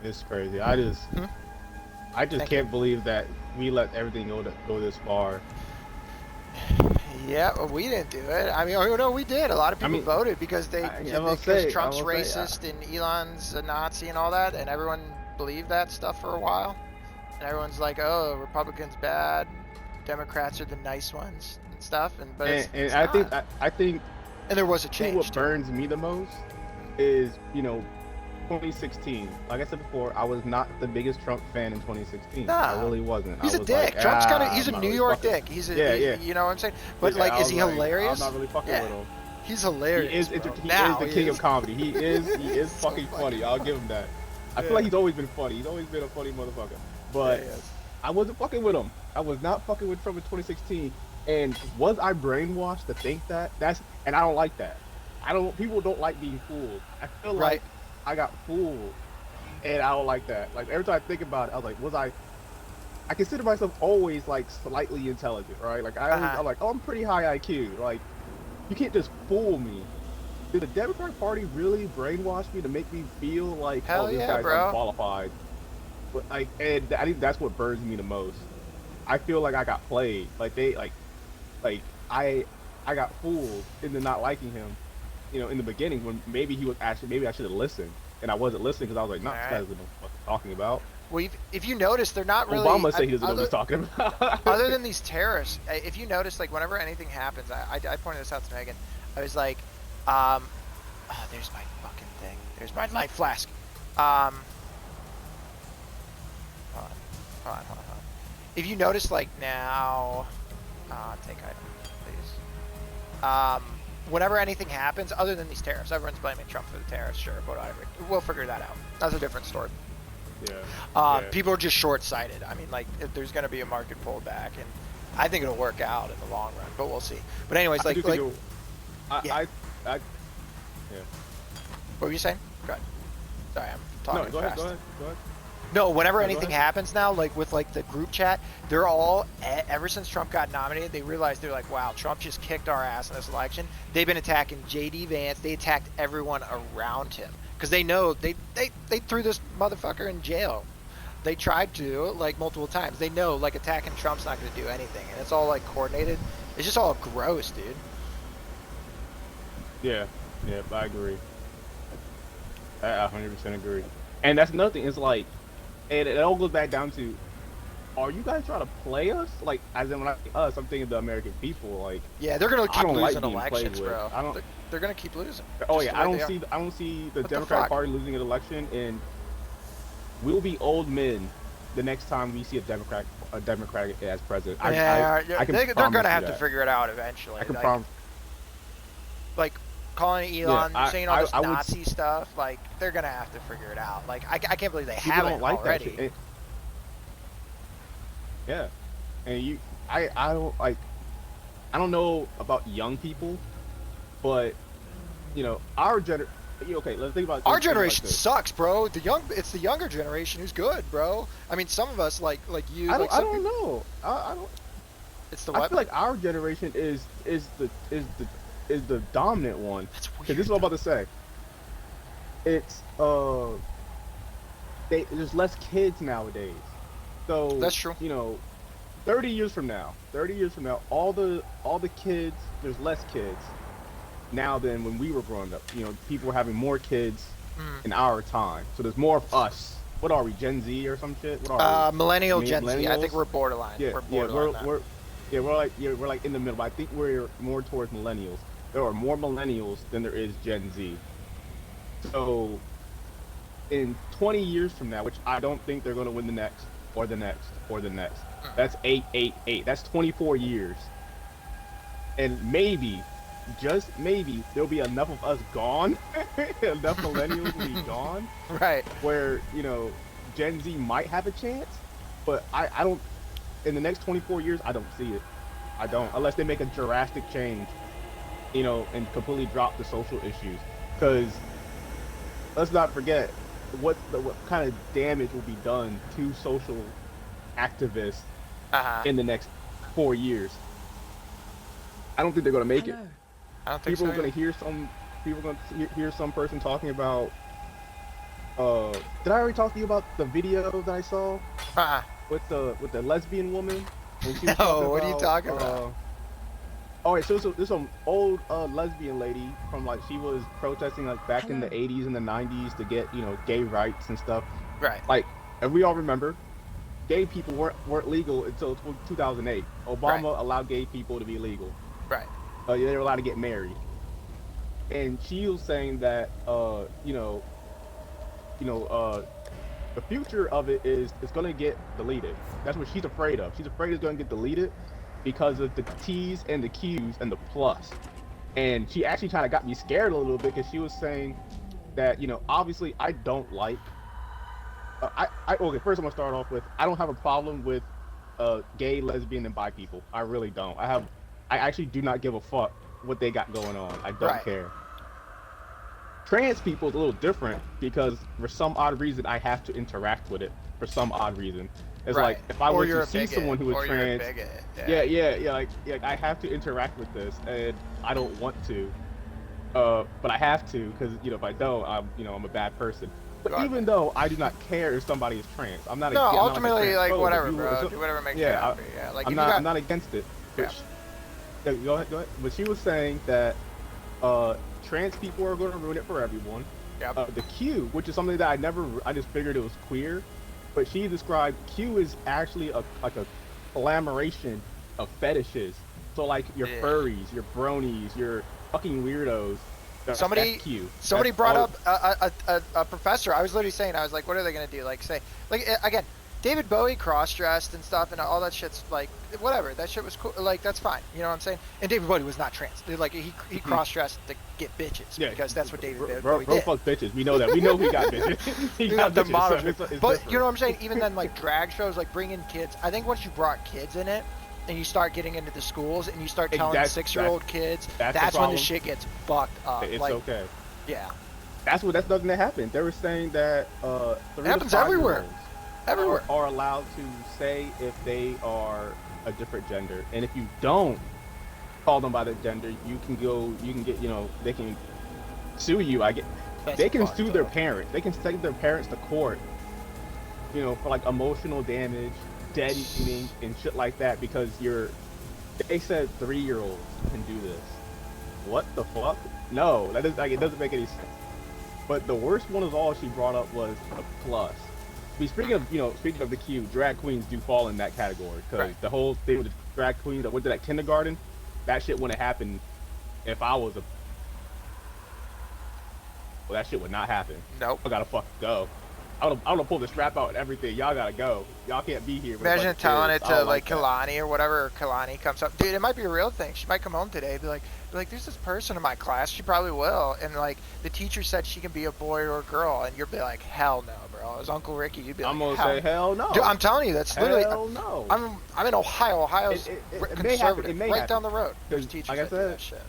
It's crazy. I just can't believe that we let everything go this far. Yeah, well, we didn't do it. I mean, no, we did. A lot of people voted because Trump's racist and Elon's a Nazi and all that, and everyone believed that stuff for a while. And everyone's like, "Oh, Republicans bad, Democrats are the nice ones and stuff." I think, and there was a change. What burns me the most is 2016. Like I said before, I was not the biggest Trump fan in 2016. No. I really wasn't. He's a dick. Like, Trump's he's a New York dick. He's you know what I'm saying? But is he hilarious? I'm not really fucking with him. He's hilarious. He is the king of comedy. He is fucking funny. I'll give him that. I feel like he's always been funny. He's always been a funny motherfucker. But I wasn't fucking with him. I was not fucking with Trump in 2016. And was I brainwashed to think that? And I don't like that. People don't like being fooled. I feel like I got fooled, and I don't like that. Like every time I think about it, I was like, I consider myself always like slightly intelligent, right? Like I'm like, I'm pretty high IQ. Like you can't just fool me. Did the Democratic Party really brainwash me to make me feel like, this guy's unqualified? But and I think that's what burns me the most. I feel like I got played. Like I got fooled into not liking him. In the beginning when maybe I should have listened, and I wasn't listening because I was like, this guy doesn't know what he's talking about. Well, if you notice, they're not really. Obama said he doesn't know what he's talking about. Other than these terrorists, if you notice, like whenever anything happens, I pointed this out to Megan. I was like, there's my fucking thing. There's my light flask. Hold on. If you notice, like now, take item, please. Whenever anything happens, other than these tariffs, everyone's blaming Trump for the tariffs, sure, whatever. We'll figure that out. That's a different story. People are just short-sighted. I mean, like, if there's going to be a market pullback, and I think it'll work out in the long run, but we'll see. But anyways, What were you saying? Go ahead. Sorry, I'm talking fast. Go ahead. No, whenever anything happens now, like with like the group chat, they're all, ever since Trump got nominated, they realized they're like, wow, Trump just kicked our ass in this election. They've been attacking J.D. Vance. They attacked everyone around him because they know they threw this motherfucker in jail. They tried to, like, multiple times. They know, like, attacking Trump's not going to do anything, and it's all, like, coordinated. It's just all gross, dude. Yeah, I agree. I 100% agree. And that's another thing. It's like, and it all goes back down to, are you guys trying to play us? Like, as in when I say us, I'm thinking the American people. Like, yeah, they're gonna keep losing elections, bro. They're gonna keep losing. Oh yeah, I don't see the Democratic Party losing an election, and we'll be old men the next time we see a Democrat as president. They're gonna have to figure it out eventually. I can promise. Like calling Elon, saying all this Nazi stuff, like they're gonna have to figure it out. Like I can't believe they haven't already. Yeah, and I don't like. I don't know about young people, but you know, our okay, let's think about our let's think generation like this. sucks, bro. It's the younger generation who's good, bro. I mean, some of us like you. I like don't know. I don't. It's the I what? feel like our generation is the dominant one. That's weird. Because this is what I'm about to say. It's there's less kids nowadays. So That's true. You know, 30 years from now, all the kids, there's less kids now than when we were growing up. You know, people were having more kids in our time. So there's more of us. What are we, Gen Z or some shit? What are we? Millennial Gen Z. I Millennials? think we're borderline. Yeah, we're borderline. we're like in the middle. But I think we're more towards millennials. There are more millennials than there is Gen Z. So in 20 years from now, which I don't think they're going to win the next or the next or the next. That's 888. That's 24 years. And maybe, just maybe, there'll be enough of us gone, enough millennials will be gone, right? Where, you know, Gen Z might have a chance, but I don't, in the next 24 years, I don't see it. I don't, unless they make a drastic change, you know, and completely drop the social issues. Because let's not forget what kind of damage will be done to social activists in the next 4 years. I don't think they're going to make it. I don't think people so. Are going to hear hear some person talking about. Did I already talk to you about the video that I saw with the lesbian woman? When she was what are you talking about? All right, so there's some old lesbian lady from like she was protesting like back in the 80s and the 90s to get, you know, gay rights and stuff. Right. Like, and we all remember, gay people weren't legal until 2008. Obama allowed gay people to be legal. Right. They were allowed to get married. And she was saying that the future of it is it's gonna get deleted. That's what she's afraid of. She's afraid it's gonna get deleted because of the T's and the Q's and the plus. And she actually kind of got me scared a little bit because she was saying that, you know, obviously I don't like. Okay, first I'm gonna start off with I don't have a problem with gay, lesbian, and bi people. I really don't. I actually do not give a fuck what they got going on. I don't care. Trans people is a little different because for some odd reason I have to interact with it for some odd reason. It's like if I were to see someone who is trans, like I have to interact with this, and I don't want to, but I have to because, you know, if I don't, I'm a bad person. But even though I do not care if somebody is trans, I'm not. Ultimately, like whatever, bro. Do whatever makes you happy. Like I'm not against it. But go ahead. But she was saying that trans people are going to ruin it for everyone. The Q, which is something that I just figured it was queer. But she described Q is actually a collaboration of fetishes. So like your furries, your bronies, your fucking weirdos. Somebody brought up a professor. I was literally saying, I was like, what are they gonna do? Like say, like again, David Bowie cross-dressed and stuff, and all that shit's like, whatever. That shit was cool. Like that's fine. You know what I'm saying? And David Bowie was not trans. Like he cross-dressed to get bitches because that's what David Bowie did. Fuck bitches. We know that. We know he got bitches. He got the bitches, model. so it's but different. You know what I'm saying? Even then, like drag shows, like bringing kids. I think once you brought kids in it, and you start getting into the schools, and you start telling 6-year-old kids, that's when the shit gets fucked up. It's like, okay. Yeah. That's not gonna happen. They were saying that it happens everywhere. Everywhere are allowed to say if they are a different gender, and if you don't call them by that gender, you can get, you know, they can sue you. They can sue their parents. They can take their parents to court, you know, for like emotional damage, deadening, and shit like that because they said 3-year-olds can do this. What the fuck? No, that is like it doesn't make any sense. But the worst one of all she brought up was a plus. Speaking of the Q, drag queens do fall in that category because the whole thing with the drag queens that went to that kindergarten, that shit wouldn't have happened if I was a. Well, that shit would not happen. Nope. I gotta fucking go. I'm gonna pull the strap out and everything. Y'all gotta go. Y'all can't be here. Imagine telling it to like that. Kalani or whatever. Or Kalani comes up, dude. It might be a real thing. She might come home today, be like, there's this person in my class. She probably will, and like the teacher said she can be a boy or a girl, and you'll be like, hell no, bro. As Uncle Ricky, you'd be like, I'm gonna say hell no. Dude, I'm telling you, that's literally. Hell no. I'm in Ohio. Ohio's conservative, right down the road. There's teachers like I that do said, that shit.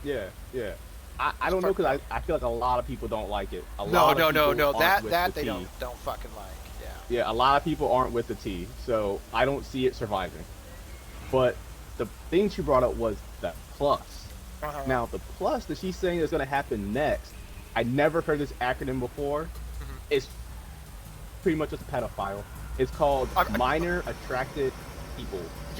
Yeah. I don't know because I feel like a lot of people don't like it. No. That they don't fucking like. Yeah. Yeah, a lot of people aren't with the T, so I don't see it surviving. But the thing she brought up was the plus. Now the plus that she's saying is going to happen next. I never heard this acronym before. It's pretty much just a pedophile. It's called minor attracted people.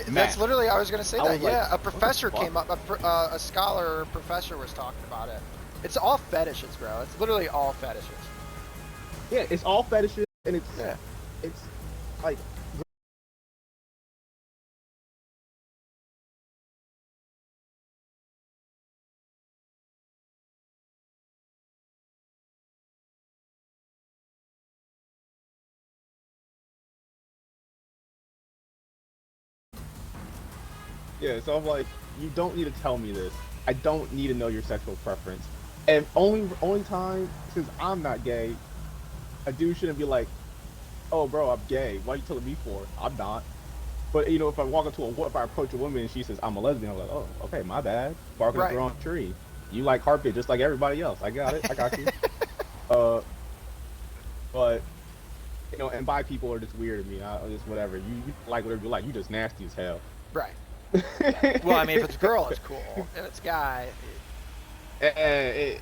That's literally, I was going to say that. Yeah, like, a professor came up, a scholar or professor was talking about it. It's all fetishes, bro. It's literally all fetishes. Yeah, it's all fetishes, and it's like. Yeah, so I'm like, you don't need to tell me this. I don't need to know your sexual preference. And only time, since I'm not gay, a dude shouldn't be like, oh bro, I'm gay. Why are you telling me for? I'm not. But you know, if I approach a woman and she says I'm a lesbian, I'm like, oh, okay, my bad. Barking up the wrong tree. You like carpet just like everybody else. I got it. I got you. But you know, and bi people are just weird to me. Just whatever. You like whatever you like. You just nasty as hell. Right. Well, I mean, if it's a girl, it's cool. If it's a guy,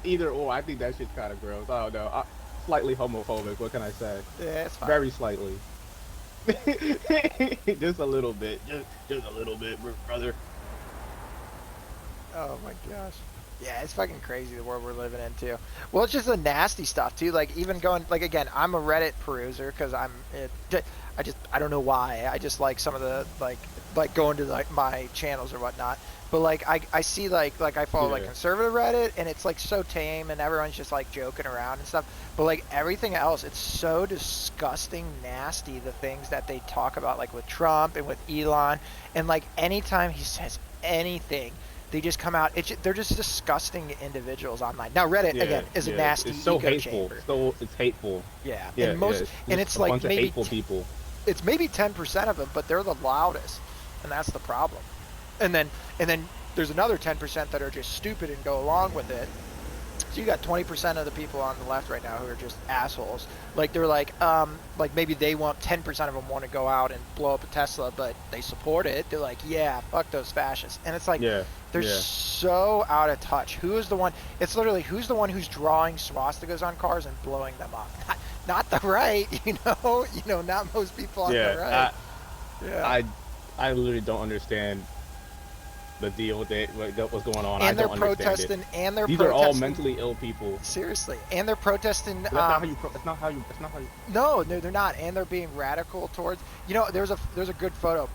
either or. I think that shit's kind of gross. I don't know. Slightly homophobic. What can I say? Yeah, it's fine. Very slightly. Just a little bit. Just a little bit, brother. Oh my gosh. Yeah, it's fucking crazy the world we're living in too. Well, it's just the nasty stuff too. Like even going, like again, I'm a Reddit peruser because I don't know why. I just like some of the like going to like my channels or whatnot. But like I see like I follow like conservative Reddit and it's like so tame and everyone's just like joking around and stuff. But like everything else, it's so disgusting, nasty. The things that they talk about, like with Trump and with Elon, and like anytime he says anything, they just come out. They're just disgusting individuals online. Now Reddit again is a nasty it's so eco hateful. chamber. So it's hateful. Yeah. And it's like bunch maybe of hateful people. It's maybe 10% of them, but they're the loudest, and that's the problem. And then there's another 10% that are just stupid and go along with it. So you got 20% of the people on the left right now who are just assholes. Like they're like maybe they want 10% of them want to go out and blow up a Tesla, but they support it. They're like, yeah, fuck those fascists. And it's like they're so out of touch. Who is the one? It's literally who's the one who's drawing swastikas on cars and blowing them up? Not the right, you know, not most people on the right. I literally don't understand the deal with it, what's going on. And I they're don't protesting, understand it. and they're These protesting. are all mentally ill people. Seriously, and they're protesting. That's not how you. That's not how you. No, they're not, and they're being radical towards. You know, there's a good photo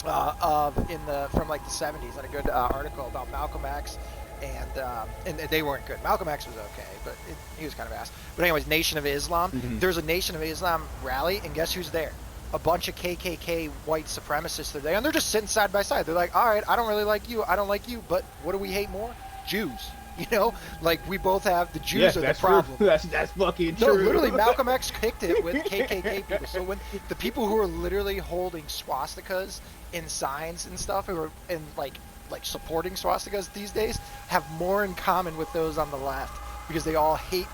from like the 70s and a good article about Malcolm X. And they weren't good. Malcolm X was okay, but he was kind of ass. But anyways, Nation of Islam. There's a Nation of Islam rally, and guess who's there? A bunch of KKK white supremacists are there, and they're just sitting side by side. They're like, all right, I don't really like you, I don't like you, but what do we hate more? Jews. You know, like we both have the Jews are the problem. True. That's fucking true. No, literally, Malcolm X kicked it with KKK people. So when the people who are literally holding swastikas in signs and stuff, who are in like supporting swastikas these days, have more in common with those on the left because they all hate.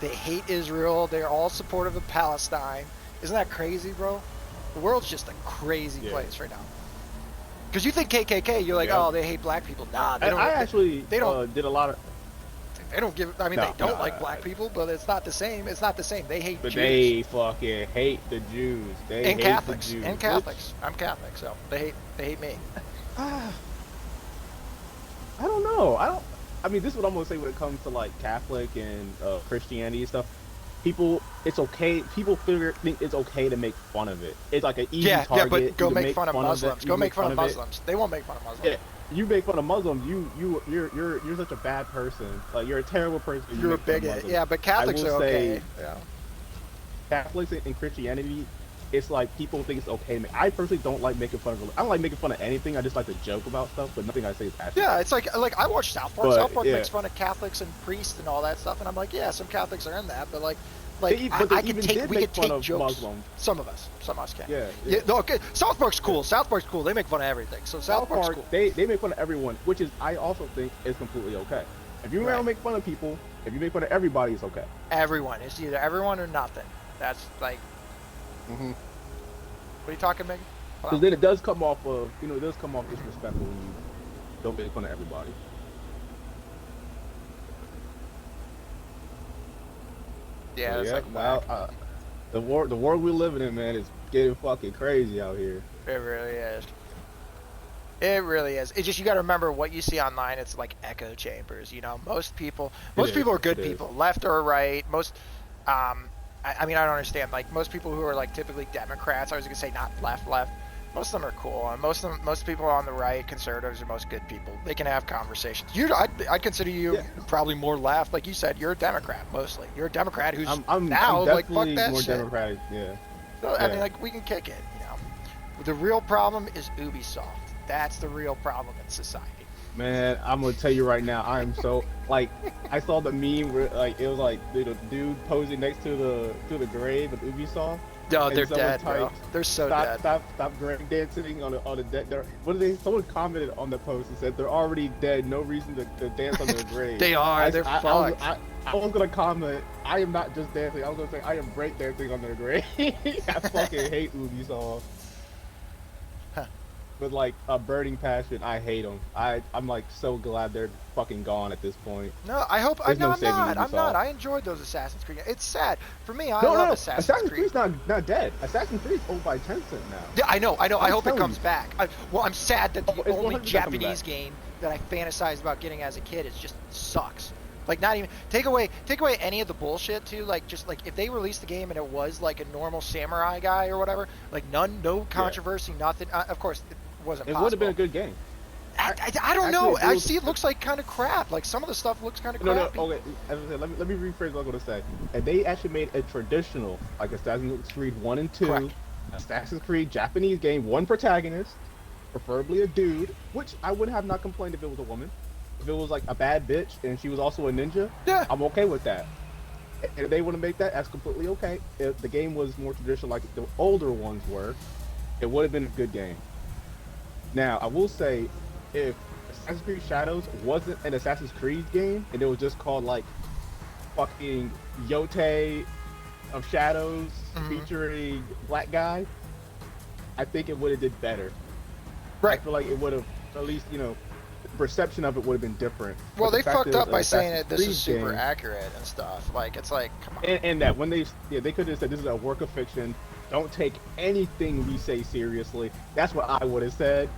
They hate Israel. They're all supportive of Palestine. Isn't that crazy, bro? The world's just a crazy place right now. Because you think KKK, you're like, oh, they hate black people. Nah, they don't. They don't did a lot of. They don't give. I mean, they don't like black people, but it's not the same. It's not the same. They hate But Jews. they fucking hate the Jews. They and hate Catholics. the Jews. And Catholics. I'm Catholic, so they hate me. I don't know. I mean, this is what I'm gonna say when it comes to like Catholic and Christianity and stuff. People it's okay. People think it's okay to make fun of it. It's like an easy target. Yeah, but go make fun of Muslims. Go make fun of Muslims. They won't make fun of Muslims. Yeah. You make fun of Muslims, you're such a bad person. Like you're a terrible person. You're a bigot. Yeah, but Catholics are okay. Yeah. Catholics and Christianity, it's like people think it's okay. I personally don't like making fun of. I don't like making fun of anything. I just like to joke about stuff, but nothing I say is actually. Yeah, it's like I watch South Park. South Park makes fun of Catholics and priests and all that stuff, and I'm like, yeah, some Catholics are in that, but like we could take jokes. Muslims. Some of us can. Yeah. No, okay. South Park's cool. South Park's cool. They make fun of everything. So South Park's cool. They make fun of everyone, which is I also think is completely okay. If you don't make fun of people, if you make fun of everybody, it's okay. Everyone. It's either everyone or nothing. That's like. Mm-hmm. What are you talking, Megan? Because then it does come off of it does come off disrespectful when you don't make fun of everybody. Yeah, it's like wow. The world we're living in, man, is getting fucking crazy out here. It really is. It really is. It's just you got to remember what you see online. It's like echo chambers. Most people are good people, left or right. I mean, I don't understand. Like most people who are like typically Democrats, I was gonna say not left. Most of them are cool, and most people on the right, conservatives, are most good people. They can have conversations. I'd consider you probably more left, like you said. You're a Democrat mostly. You're a Democrat who's I'm like fuck that more shit. Democratic, yeah. So, I mean, like we can kick it. The real problem is Ubisoft. That's the real problem in society. Man, I'm gonna tell you right now, I am so like I saw the meme where like it was like the dude posing next to the grave of Ubisoft. No, they're dead, bro. They're so dead. Stop grave dancing on the dead. Someone commented on the post and said they're already dead. No reason to dance on their grave. They are. They're fucked. I was gonna comment. I am not just dancing. I was gonna say I am break dancing on their grave. I fucking hate Ubisoft. With like a burning passion, I hate them. I'm like so glad they're fucking gone at this point. No, I hope. I'm not. I enjoyed those Assassin's Creed. It's sad for me. I love Assassin's Creed. Assassin's Creed's not dead. Assassin's Creed's owned by Tencent now. Yeah, I know. I hope it comes back. I'm sad that the only Japanese game that I fantasized about getting as a kid just sucks. Like not even take away any of the bullshit too. Like just like if they released the game and it was like a normal samurai guy or whatever, like no controversy, nothing. Of course. It would have been a good game. I don't know. I see it looks like kind of crap. Like some of the stuff looks kind of crappy. No. Okay. As I said, let me rephrase what I'm going to say. And they actually made a traditional, like Assassin's Creed 1 and 2, Correct. Assassin's Creed Japanese game, one protagonist, preferably a dude, which I would have not complained if it was a woman. If it was like a bad bitch and she was also a ninja, yeah, I'm okay with that. And if they want to make that, that's completely okay. If the game was more traditional like the older ones were, it would have been a good game. Now, I will say, if Assassin's Creed Shadows wasn't an Assassin's Creed game, and it was just called, like, fucking Yote of Shadows featuring Black Guy, I think it would have did better. Right. I feel like it would have, at least, the perception of it would have been different. Well, they fucked up by saying that this is super accurate and stuff. Like, it's like, come on. And that when they could have said this is a work of fiction. Don't take anything we say seriously. That's what I would have said.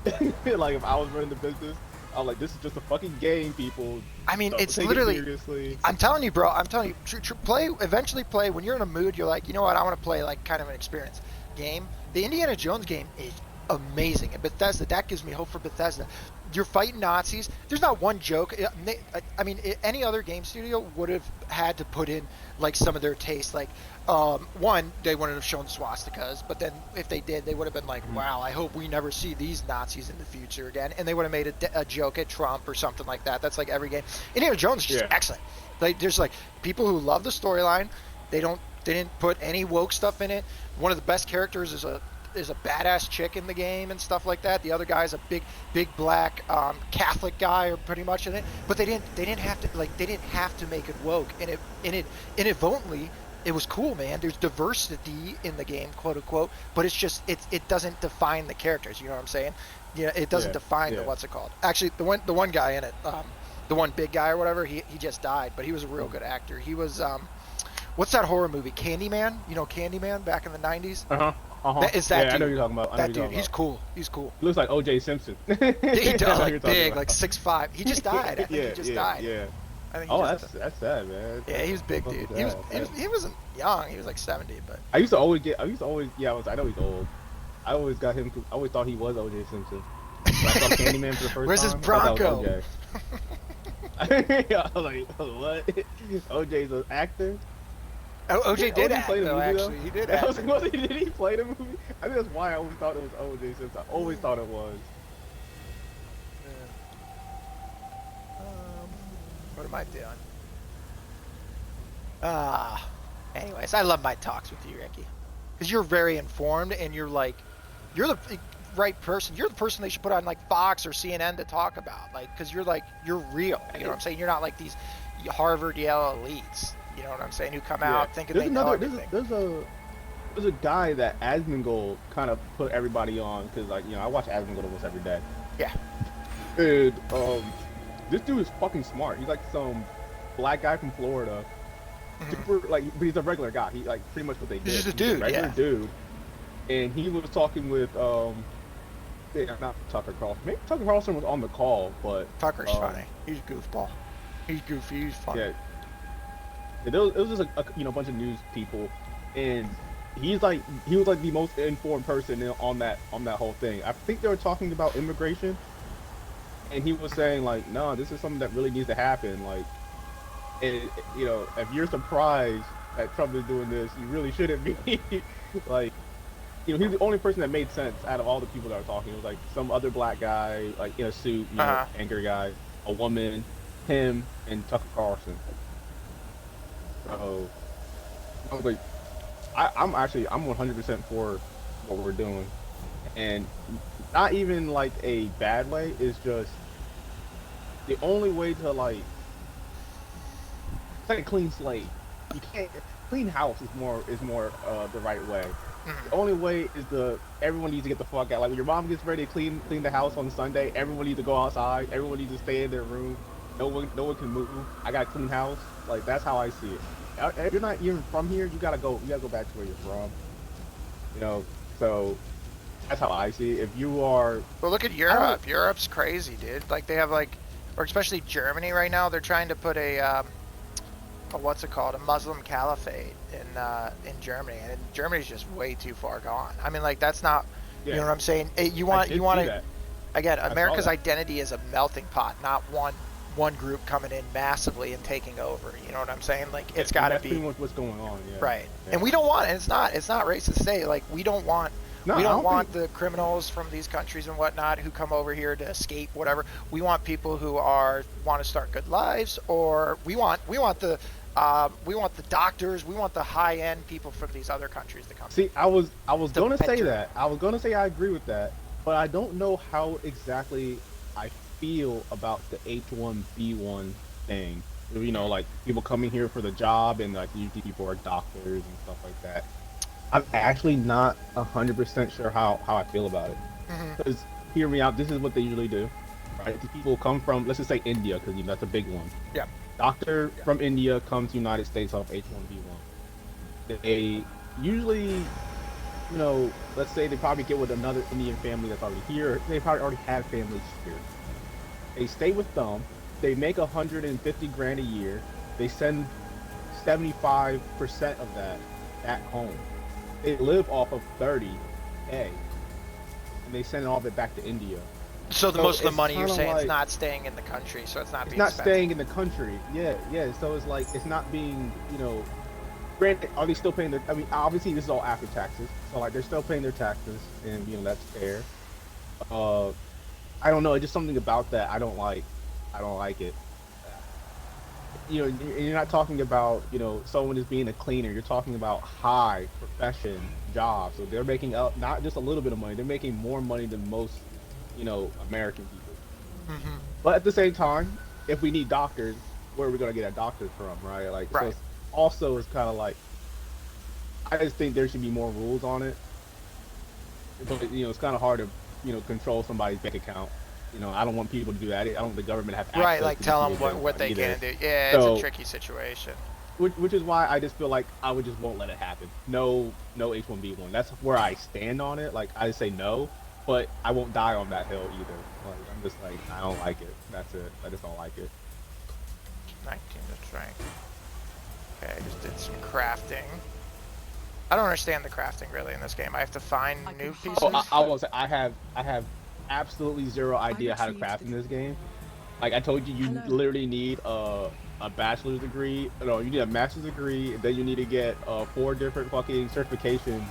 Like if I was running the business, I was like, this is just a fucking game, people. I mean, it's literally. I'm telling you, bro. I'm telling you, eventually play when you're in a mood. You're like, you know what? I want to play like kind of an experience game. The Indiana Jones game is amazing, and Bethesda. That gives me hope for Bethesda. You're fighting Nazis. There's not one joke. I mean, any other game studio would have had to put in like some of their taste, like. One, they wouldn't have shown swastikas, but then if they did, they would have been like, wow, I hope we never see these Nazis in the future again. And they would have made a joke at Trump or something like that. That's like every game. Indiana Jones is just excellent. Like, there's like people who love the storyline. They didn't put any woke stuff in it. One of the best characters is a badass chick in the game and stuff like that. The other guy is a big black Catholic guy, or pretty much in it. But they didn't have to make it woke. And inadvertently, it was cool, man. There's diversity in the game, quote unquote, but it's just it doesn't define the characters. You know what I'm saying? Yeah, it doesn't define the what's it called. Actually, the one guy in it, the one big guy or whatever, he just died, but he was a real good actor. He was what's that horror movie? Candyman? You know Candyman back in the 90s? It's that dude. I know you're talking about. That dude, he's cool. He's cool. He looks like O.J. Simpson. He does, like big, like 6'5". He just died. I think he just died. Yeah. I think. Oh, that's sad, man. Yeah, he was big, dude. He wasn't young. He was like 70, but. I used to always, yeah, I know he's old. I always got him. I always thought he was O.J. Simpson. When I saw Candyman for the first Where's time. his Bronco? I was like, what? O.J.'s an actor? O.J. did act, play the though, movie, actually. He did act. Did he play the movie? I think that's why I always thought it was O.J. Simpson. I always thought it was. What am I doing? Anyways, I love my talks with you, Ricky. Because you're very informed, and you're the right person. You're the person they should put on like Fox or CNN to talk about. Like, because you're real. You know what I'm saying? You're not like these Harvard, Yale elites. You know what I'm saying? Who come out thinking they know everything. There's a guy that Asmongold kind of put everybody on, because like, you know, I watch Asmongold almost every day. Yeah. And this dude is fucking smart. He's like some black guy from Florida. Super, like, but he's a regular guy. He like pretty much what they do. He's just a dude, regular dude. And he was talking with not Tucker Carlson. Maybe Tucker Carlson was on the call, but Tucker's funny. He's a goofball. He's goofy. He's funny. Yeah. It was just a bunch of news people, and he was like the most informed person on that whole thing. I think they were talking about immigration, and he was saying like, no, this is something that really needs to happen. Like, and you know, if you're surprised that Trump is doing this, you really shouldn't be. Like, you know, he's the only person that made sense out of all the people that were talking. It was like some other black guy, like in a suit, you know, anchor guy, a woman, him, and Tucker Carlson. So I was like, I'm 100% for what we're doing, and not even like a bad way. It's just the only way to like, it's like a clean slate. You can't clean house is more the right way. The only way is everyone needs to get the fuck out. Like when your mom gets ready to clean the house on Sunday, everyone needs to go outside. Everyone needs to stay in their room. No one can move. I got a clean house. Like that's how I see it. If you're not even from here, you gotta go back to where you're from. You know, so that's how I see it. If you are, well, look at Europe. Europe's crazy, dude. Like they have or especially Germany right now. They're trying to put a what's it called? A Muslim caliphate in Germany, and Germany's just way too far gone. I mean, like that's not. You know what I'm saying? You want to. Again, America's identity is a melting pot, not one group coming in massively and taking over. You know what I'm saying? Like it's got to be pretty much what's going on. Yeah. Right. Yeah. And we don't want. And it's not racist to say like we don't want. We don't want the criminals from these countries and whatnot who come over here to escape whatever. We want people who want to start good lives, or we want the doctors. We want the high end people from these other countries to come. See, I was gonna say that. I was gonna say I agree with that, but I don't know how exactly I feel about the H1B1 thing. You know, like people coming here for the job, and like usually people are doctors and stuff like that. I'm actually not 100% sure how I feel about it. Because hear me out, this is what they usually do. Right? The people come from, let's just say India, because that's a big one. Yeah. Doctor from India comes to the United States off H1B1. They usually, you know, let's say they probably get with another Indian family that's already here. They probably already have families here. They stay with them. They make 150 grand a year. They send 75% of that at home. They live off of 30K, and they send all of it back to India. So most of the money you're saying is not staying in the country, so it's not being spent. Staying in the country. Yeah. So it's like it's not being, you know. Granted, are they still paying their? I mean, obviously this is all after taxes, so like they're still paying their taxes, and you know that's fair. I don't know. It's just something about that I don't like. I don't like it. You know, you're not talking about, you know, someone is being a cleaner. You're talking about high profession jobs. So they're making up not just a little bit of money. They're making more money than most, you know, American people. But at the same time, if we need doctors, where are we going to get our doctors from, right? Like, so it's kind of like, I just think there should be more rules on it. But, you know, it's kind of hard to, you know, control somebody's bank account. You know, I don't want people to do that. I don't want the government to have access. Right, like tell them what they can do. Yeah, it's a tricky situation. Which is why I just feel like I would just won't let it happen. No H1B1. That's where I stand on it. Like I say no, but I won't die on that hill either. Like I'm just like I don't like it. That's it. I just don't like it. 19 to strength. Okay, I just did some crafting. I don't understand the crafting really in this game. I have to find new pieces. Oh, I have absolutely zero idea how to craft in this game. Like I told you, you literally need a bachelor's degree. No, you need a master's degree. And then you need to get 4 different fucking certifications.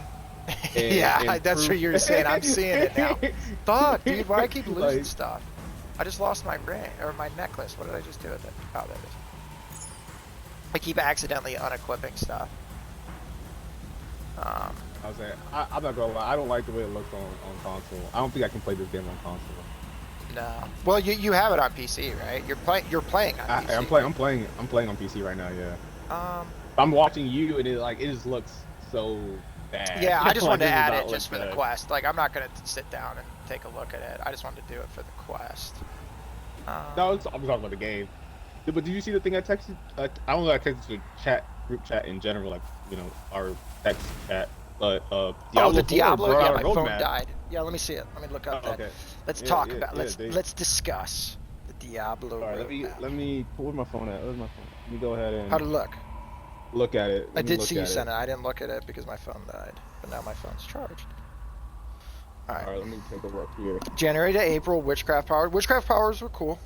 Yeah, that's what you're saying. I'm seeing it now. Fuck, dude, why I keep losing stuff? I just lost my ring or my necklace. What did I just do with it? Oh, there it is. I keep accidentally unequipping stuff. I was saying, I'm not gonna lie. I don't like the way it looks on console. I don't think I can play this game on console. No. Well, you have it on PC, right? You're playing on PC. I'm playing on PC right now. Yeah. I'm watching you, and it just looks so bad. Yeah, I just wanted to add it just for the quest. Like, I'm not gonna sit down and take a look at it. I just wanted to do it for the quest. No, I'm talking about the game. But did you see the thing I texted? I don't know. I texted the group chat in general, like our text chat. But Diablo the Diablo. 4 Yeah, my phone died. Yeah, let me see it. Let me look up that. Okay. Let's talk about. Let's discuss the Diablo. All right, let me. Where's my phone at? Where's my phone? Let me go ahead and. How to look? Look at it. I did see you send it. I didn't look at it because my phone died, but now my phone's charged. All right, let me take a look here. January to April, Witchcraft Powers. Witchcraft Powers were cool.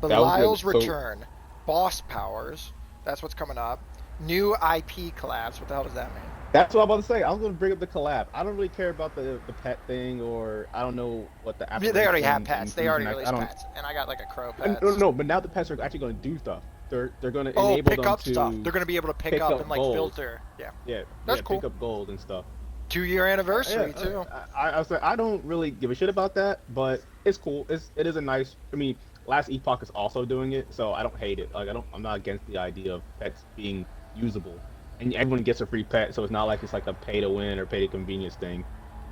Belial's Return, Boss Powers. That's what's coming up. New IP collabs. What the hell does that mean? That's what I'm about to say. I was going to bring up the collab. I don't really care about the pet thing, or I don't know what the. Yeah, they already have pets. They already released pets, and I got like a crow pet. No, but now the pets are actually going to do stuff. They're going to enable pick them up to stuff. They're going to be able to pick up and like gold. filter. Yeah. Yeah. That's cool. Pick up gold and stuff. 2-year anniversary too. I don't really give a shit about that, but it's cool. It is a nice. I mean, Last Epoch is also doing it, so I don't hate it. Like I'm not against the idea of pets being usable, and everyone gets a free pet, so it's not like it's like a pay to win or pay to convenience thing.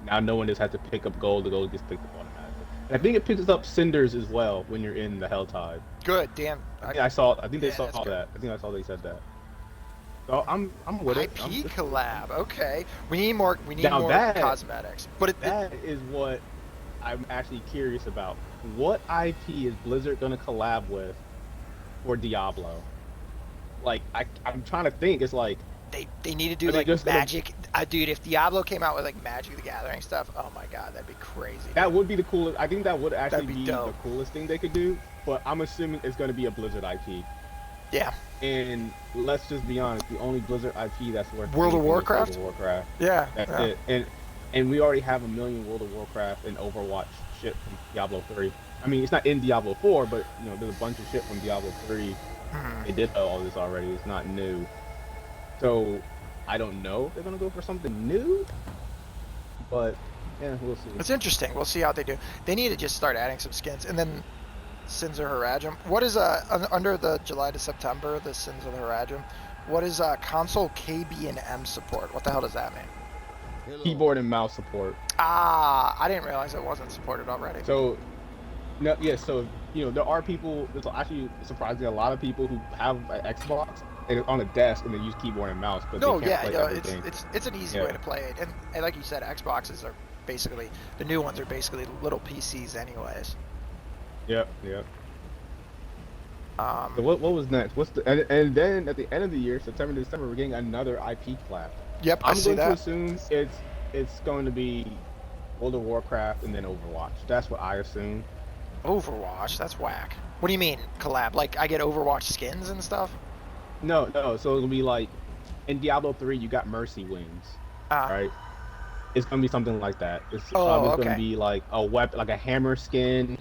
Now no one just has to pick up gold. The gold gets picked up automatically. And I think it picks up cinders as well when you're in the Helltide. Good, damn. I think they saw that. I think I saw they said that. So I'm with it. IP collab. Okay. We need more cosmetics. But that is what I'm actually curious about. What IP is Blizzard gonna collab with for Diablo? Like I'm trying to think. It's like they need to do like Magic. Dude, if Diablo came out with like Magic the Gathering stuff, oh my god, that'd be crazy. That would be the coolest. I think that would actually be dope. The coolest thing they could do. But I'm assuming it's gonna be a Blizzard IP. Yeah. And let's just be honest, the only Blizzard IP that's worth World of Warcraft. World of Warcraft. Yeah. That's it. And we already have 1 million World of Warcraft and Overwatch shit from Diablo 3. I mean, it's not in Diablo 4, but there's a bunch of shit from Diablo 3. They did all this already. It's not new. So I don't know if they're gonna go for something new, but yeah, we'll see. It's interesting. We'll see how they do. They need to just start adding some skins, and then Sins of Harajum. What is under the July to September, the Sins of Harajum? What is console KB and M support? What the hell does that mean? Keyboard and mouse support. I didn't realize it wasn't supported already. So, no, yeah. So there are people. There's actually surprisingly a lot of people who have an Xbox and it's on a desk and they use keyboard and mouse, but they can't play everything. It's an easy way to play it, and like you said, Xboxes are basically the new ones are basically little PCs anyways. Yep. So what was next? And then at the end of the year, September to December, we're getting another IP collab. Yep, I'm going to assume it's going to be World of Warcraft and then Overwatch. That's what I assume. Overwatch? That's whack. What do you mean collab? Like I get Overwatch skins and stuff? No. So it'll be like in Diablo 3, you got Mercy Wings, right? It's gonna be something like that. It's probably gonna be like a weapon, like a hammer skin.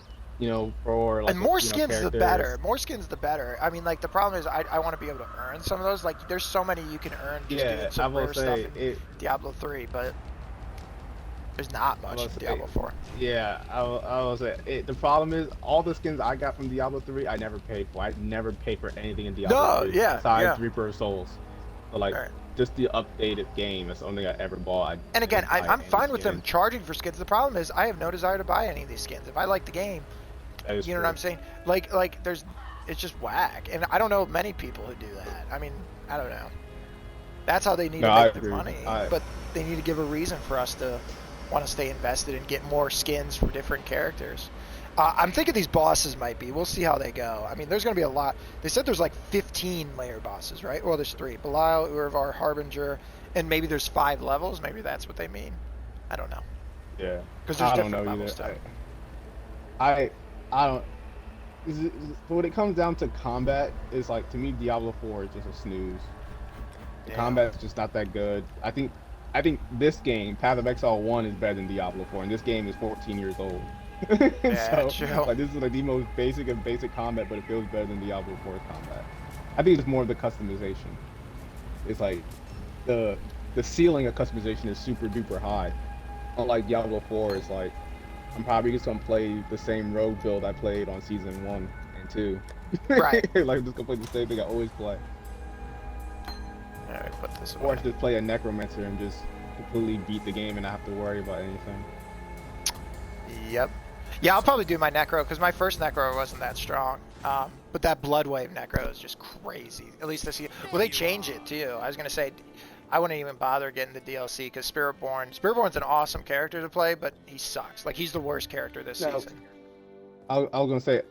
For like, and more skins the better. More skins the better. I mean, like the problem is I want to be able to earn some of those. Like there's so many you can earn just doing some rare stuff in Diablo 3, but there's not much in Diablo 4. Yeah, I will say the problem is all the skins I got from Diablo 3 I never paid for. I never paid for anything in Diablo 3 besides Reaper of Souls. So just the updated game. That's the only thing I ever bought. And again, I'm fine with them charging for skins. The problem is I have no desire to buy any of these skins. If I like the game, you know what I'm saying? Like it's just whack. And I don't know many people who do that. I mean, I don't know. That's how they need to make their money. But they need to give a reason for us to want to stay invested and get more skins for different characters. I'm thinking these bosses might be. We'll see how they go. I mean, there's going to be a lot. They said there's like 15 layer bosses, right? Well, there's 3. Belial, Uravar, Harbinger, and maybe there's 5 levels. Maybe that's what they mean. I don't know. Yeah. Because there's I don't different know levels either. too. I don't. When it comes down to combat, it's like, to me, Diablo 4 is just a snooze. The combat's just not that good. I think this game, Path of Exile 1, is better than Diablo 4, and this game is 14 years old. Yeah, so, true. like, this is like the most basic of basic combat, but it feels better than Diablo 4's combat. I think it's more of the customization. It's like the ceiling of customization is super duper high. Unlike Diablo 4, it's like I'm probably just gonna play the same rogue build I played on season 1 and 2. Right. Like, I'm just gonna play the same thing I always play. Alright, put this away. Or I should just play a necromancer and just completely beat the game and not have to worry about anything. Yep. Yeah, I'll probably do my Necro, because my first Necro wasn't that strong. But that Bloodwave Necro is just crazy. At least this year. Well, they change it, too. I was going to say, I wouldn't even bother getting the DLC, because Spiritborn's an awesome character to play, but he sucks. Like, he's the worst character this season. I was going to say,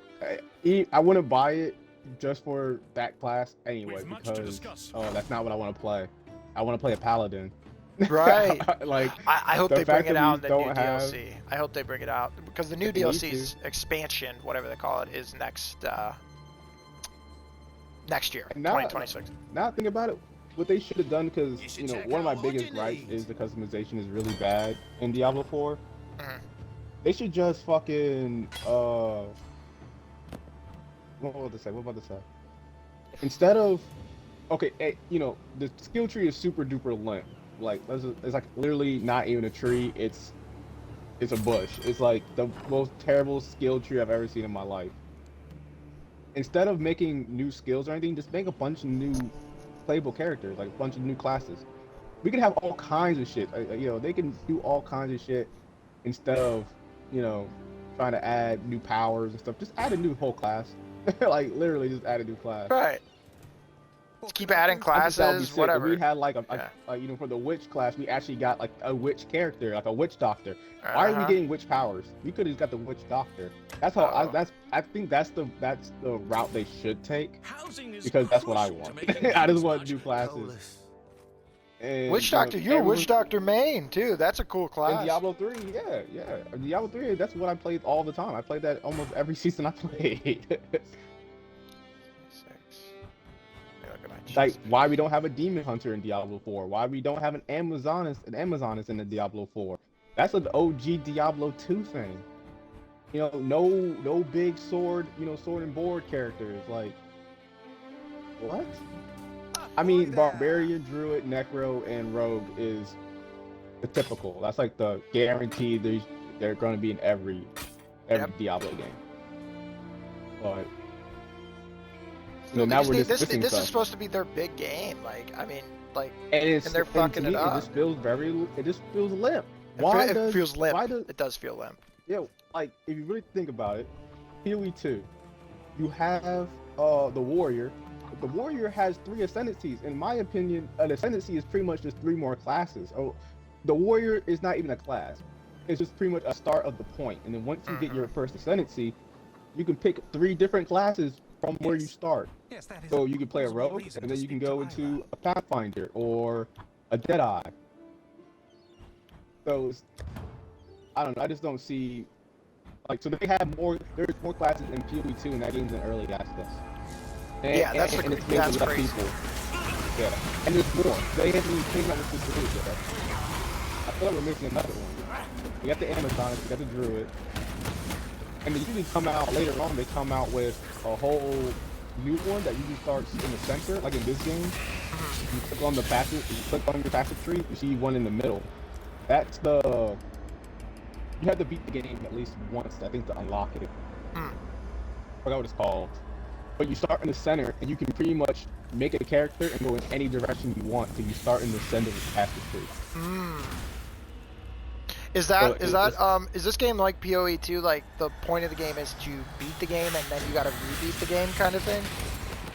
I wouldn't buy it just for that class anyway, because that's not what I want to play. I want to play a Paladin. Right. Like, I hope they bring it out in the new have... DLC. I hope they bring it out, because the new DLC's expansion, whatever they call it, is next year, 2026. Now think about it, what they should have done, because you know, one of my biggest gripes is the customization is really bad in Diablo 4. They should just fucking what about to say? Instead of, okay, you know, the skill tree is super duper limp. Like, it's like literally not even a tree. It's a bush. It's like the most terrible skill tree I've ever seen in my life. Instead of making new skills or anything, just make a bunch of new playable characters, like a bunch of new classes. We can have all kinds of shit. You know, they can do all kinds of shit instead of, you know, trying to add new powers and stuff. Just add a new whole class. Like, literally just add a new class. Right. Let's keep adding classes, whatever. We had like you know, for the witch class, we actually got like a witch character, like a witch doctor. Why are we getting witch powers? We could have got the witch doctor. That's how I think that's the route they should take, because that's what I want. I just want new classes. And, Witch Doctor, you're a Witch Doctor main too. That's a cool class. In Diablo 3, yeah. Diablo 3, that's what I played all the time. I played that almost every season I played. Like, why we don't have a demon hunter in Diablo 4? Why we don't have an Amazoness in the Diablo 4? That's an OG Diablo 2 thing. You know, no big sword, you know, sword and board characters. Like, what? I mean, Barbarian, Druid, Necro, and Rogue is the typical. That's like the guarantee they're going to be in every Diablo game. But now we're just this is supposed to be their big game. Like, I mean, like, and they're fucking it up. It just feels limp. It feels limp. It does feel limp. Yeah, like, if you really think about it, PoE 2, you have the warrior. The warrior has 3 ascendancies. In my opinion, an ascendancy is pretty much just 3 more classes. Oh, the warrior is not even a class. It's just pretty much a start of the point. And then once you get your first ascendancy, you can pick 3 different classes from where you start. So you can play a rogue, and then you can go into a pathfinder or a Deadeye. So I don't know. I just don't see, like, so they have there's more classes in PoE 2 in that game's than early access. That's crazy. People. Yeah, and there's more. They haven't even came out with this release yet. I feel like we're missing another one. We got the Amazoness, we got the Druid, and they usually come out later on. They come out with a whole new one that usually starts in the center, like in this game. You click on the passive, you click on your passive tree, you see one in the middle. That's the. You have to beat the game at least once, I think, to unlock it. I forgot what it's called. But you start in the center, and you can pretty much make a character and go in any direction you want. So you start in the center of the passive tree. Is this game like PoE 2? Like, the point of the game is to beat the game, and then you gotta rebeat the game, kind of thing?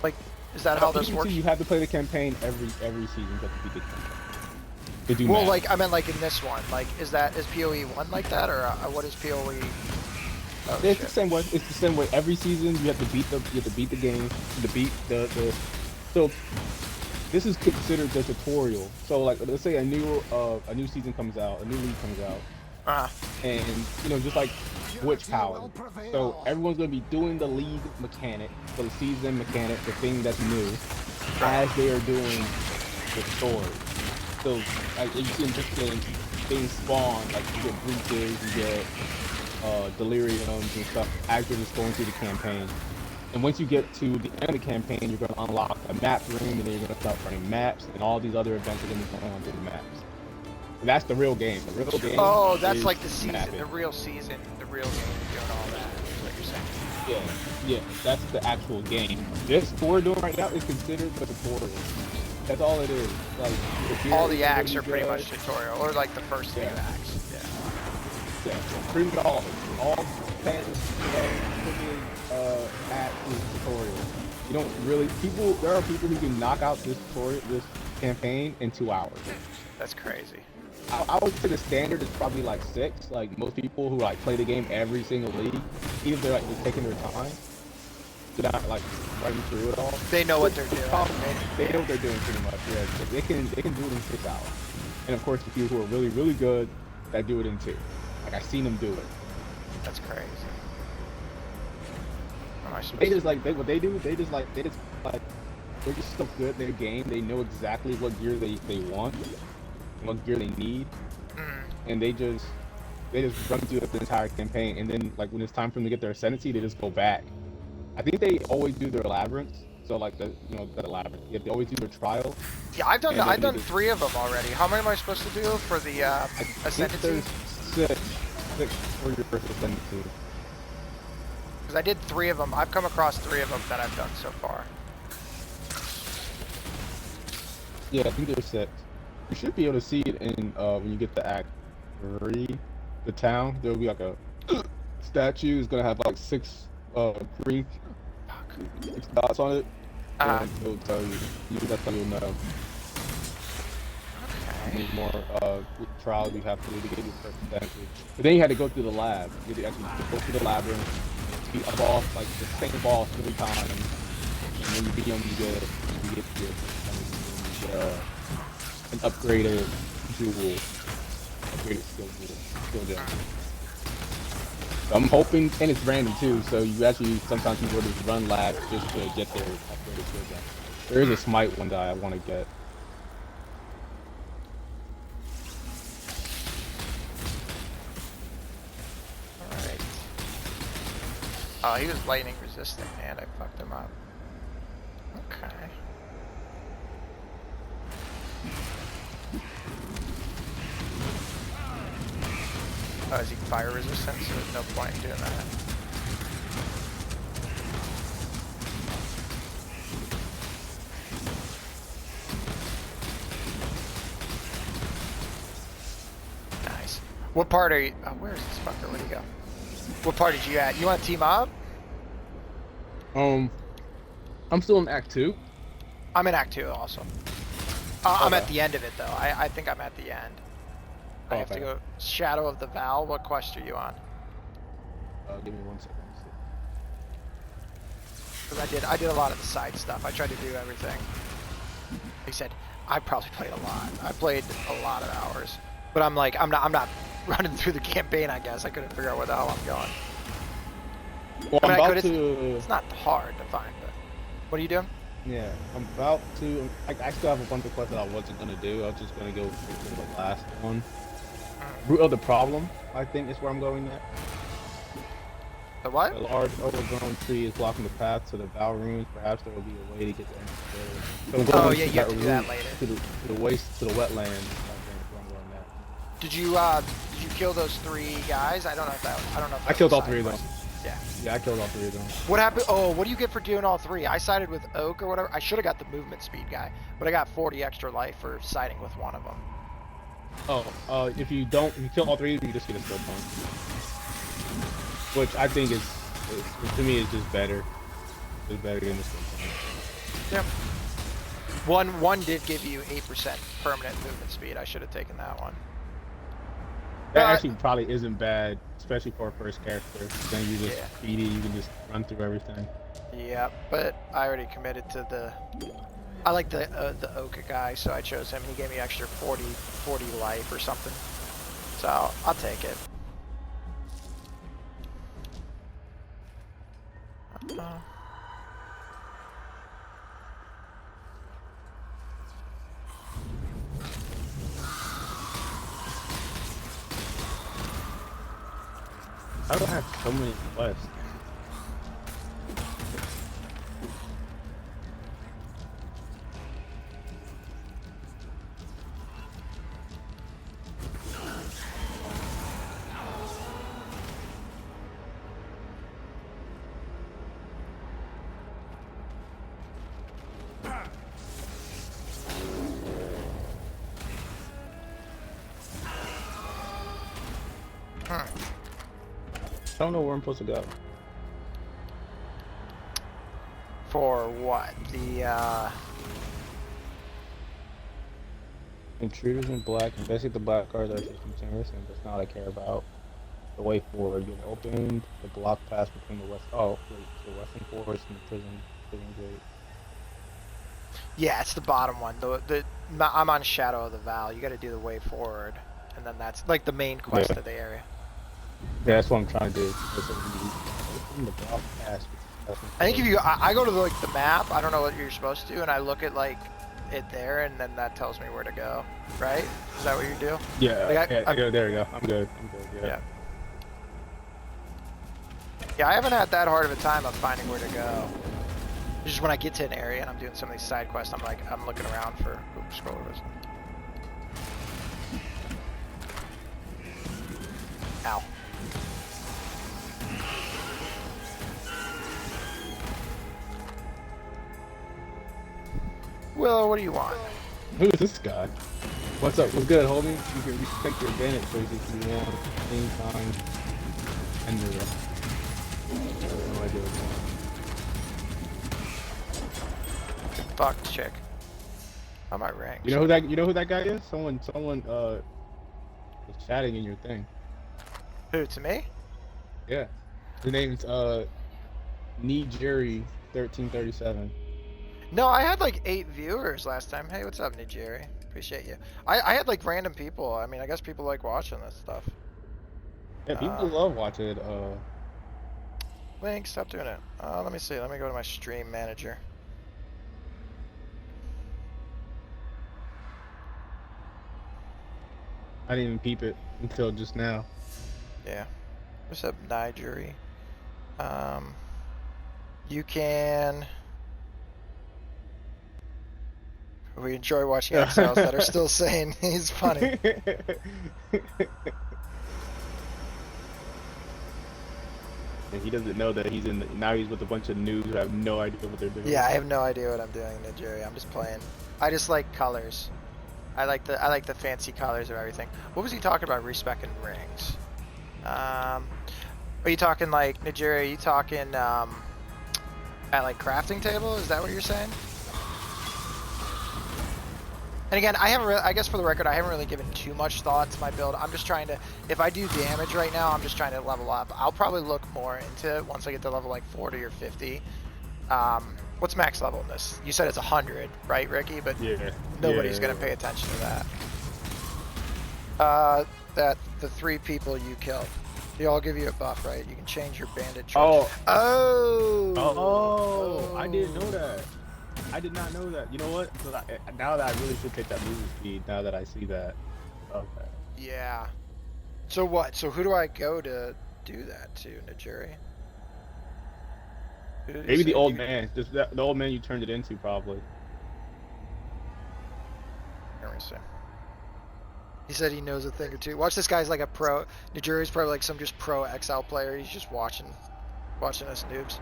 Like, is that how this works? You have to play the campaign every season. You have to beat the campaign. Well, like, I meant like in this one. Like, is PoE 1 like that, or what is PoE? Oh, It's the same way. It's the same way every season. You have to beat the game. To beat the. So this is considered the tutorial. So like, let's say a new season comes out, a new league comes out, and just like Witch Power. So everyone's gonna be doing the league mechanic, the season mechanic, the thing that's new, as they are doing the story. So like you see in this game, things spawn, like you get breaches, you get deliriums and stuff as you're just going through the campaign. And once you get to the end of the campaign, you're going to unlock a map room, and then you're going to start running maps, and all these other events are going to be going on through the maps. And that's the real game. The real game. Oh, that's like the season, mapping. the real season, the real game is doing all that. Is what you're saying? Yeah, that's the actual game. This what we're doing right now is considered the tutorial. That's all it is. Like all the acts are pretty much tutorial, or like the first few acts. Yeah, pretty much all 10 acts is tutorial. You don't really there are people who can knock out this campaign in 2 hours. That's crazy. I would say the standard is probably like 6. Like most people who like play the game every single league, either they're like just taking their time, they're not like running through it all. They know what they're doing. They know what they're doing pretty much. Yeah, they can do it in 6 hours. And of course, the people who are really, really good that do it in 2. Like I've seen them do it. That's crazy. They just like they're just so good at their game. They know exactly what gear they want, what gear they need, and they just run through the entire campaign. And then like when it's time for them to get their ascendancy, they just go back. I think they always do their labyrinths. So like the labyrinth, yeah, they always do their trial. Yeah, I've done 3 of them already. How many am I supposed to do for the ascendancy? 6 for your first ascendancy. Because I did 3 of them. I've come across 3 of them that I've done so far. Yeah, I think there's 6. You should be able to see it in when you get to Act 3, the town. There'll be like a statue. It's gonna have like 6 green 6 dots on it. And it'll tell you. That's how you'll know. Need more trials you have to do to get your first ascendancy. But then you had to go through the lab. You had to actually go through the labyrinth, beat a boss, like the same boss 3 times, and when you beat him, you get an upgraded jewel, upgraded skill gem. So I'm hoping, and it's random too. So you actually sometimes people just run labs just to get their upgraded skill gem. There is a smite one that I want to get. Oh, he was lightning resistant, and I fucked him up. Okay. Oh, is he fire resistant? So there's no point in doing that. Nice. What part are you? Oh, where is this fucker? Where'd he go? What part did you at? You want to team up? I'm still in Act 2. I'm in Act 2 also. I'm at the end of it though. I think I'm at the end. I have to go. Shadow of the Val. What quest are you on? Give me 1 second. Because I did a lot of the side stuff. I tried to do everything. He said I probably played a lot. I played a lot of hours. But I'm like I'm not running through the campaign. I guess I couldn't figure out where the hell I'm going. Well, I mean, it's not hard to find, but what are you doing? Yeah, I'm about to. I still have a bunch of quests that I wasn't gonna do. I was just gonna go to the last one. Root of the Problem, I think, is where I'm going next. The what? A large overgrown tree is blocking the path to the Val ruins. Perhaps there will be a way to get to the so oh yeah, you have to do that later. To the waste, to the wetlands. Did you kill those 3 guys? I don't know if that. I don't know if that I killed all 3 of them. Yeah. Yeah, I killed all 3 of them. What happened? Oh, what do you get for doing all 3? I sided with Oak or whatever. I should have got the movement speed guy, but I got 40 extra life for siding with one of them. Oh, if you kill all 3, you just get a skill point. Which I think is to me, is just better. It's better than the skill point. Yep. One did give you 8% permanent movement speed. I should have taken that one. That actually probably isn't bad especially for a first character. Then you just speedy, you can just run through everything. Yeah, but I already committed to the. I like the Oka guy, so I chose him. He gave me extra 40 life or something. So I'll take it. I don't have so many quests. I don't know where I'm supposed to go. For what? The Intruders in black, investigate the black cards are system generous, and that's not what I care about. The way forward, you opened the block pass between the west. Oh, wait, the western forest and the prison gate. Yeah, it's the bottom one. I'm on Shadow of the Val. You got to do the way forward, and then that's like the main quest of the area. Yeah, that's what I'm trying to do. The block pass. I think if you, I go to like the map. I don't know what you're supposed to do, and I look at like it there, and then that tells me where to go. Right? Is that what you do? Yeah. Like there we go. I'm good. Yeah. Yeah, I haven't had that hard of a time of finding where to go. It's just when I get to an area and I'm doing some of these side quests, I'm looking around for. Oops, scroll over. Ow. Willow, what do you want? Who is this guy? What's up? What's good, homie? You can respect your advantage choices if you want. Anytime. And the rest. No idea what's going on. Fucked chick. On my rank. You know who that guy is? Someone was chatting in your thing. Who, to me? Yeah. His name's Nijeri 1337. No, I had like 8 viewers last time. Hey, what's up, Nijeri? Appreciate you. I had like random people. I mean, I guess people like watching this stuff. Yeah, people love watching it. Link, stop doing it. Let me see. Let me go to my stream manager. I didn't even peep it until just now. Yeah. What's up, Nigeri? You can... We enjoy watching exiles that are still sane. He's funny. And he doesn't know that he's now he's with a bunch of noobs who have no idea what they're doing. Yeah, I have no idea what I'm doing, Nigeri. I'm just playing. I just like colors. I like the fancy colors of everything. What was he talking about? Respecing rings. Are you talking like Nigeri? Are you talking at like crafting table? Is that what you're saying? And again, I guess for the record, I haven't really given too much thought to my build. I'm just trying to, if I do damage right now, I'm just trying to level up. I'll probably look more into it once I get to level like 40 or 50. What's max level in this? You said it's 100, right, Ricky? But yeah, nobody's going to pay attention to that. The 3 people you killed, they all give you a buff, right? You can change your bandage. Oh, I didn't know that. I did not know that. You know what? Now that I really should take that movie speed. Now that I see that. Okay. Yeah. So what? So who do I go to do that to, Nigeri? Maybe the old man. Just the old man you turned it into, probably. Let me see. He said he knows a thing or two. Watch, this guy's like a pro. Nigeri's probably like some just pro Exile player. He's just watching us noobs.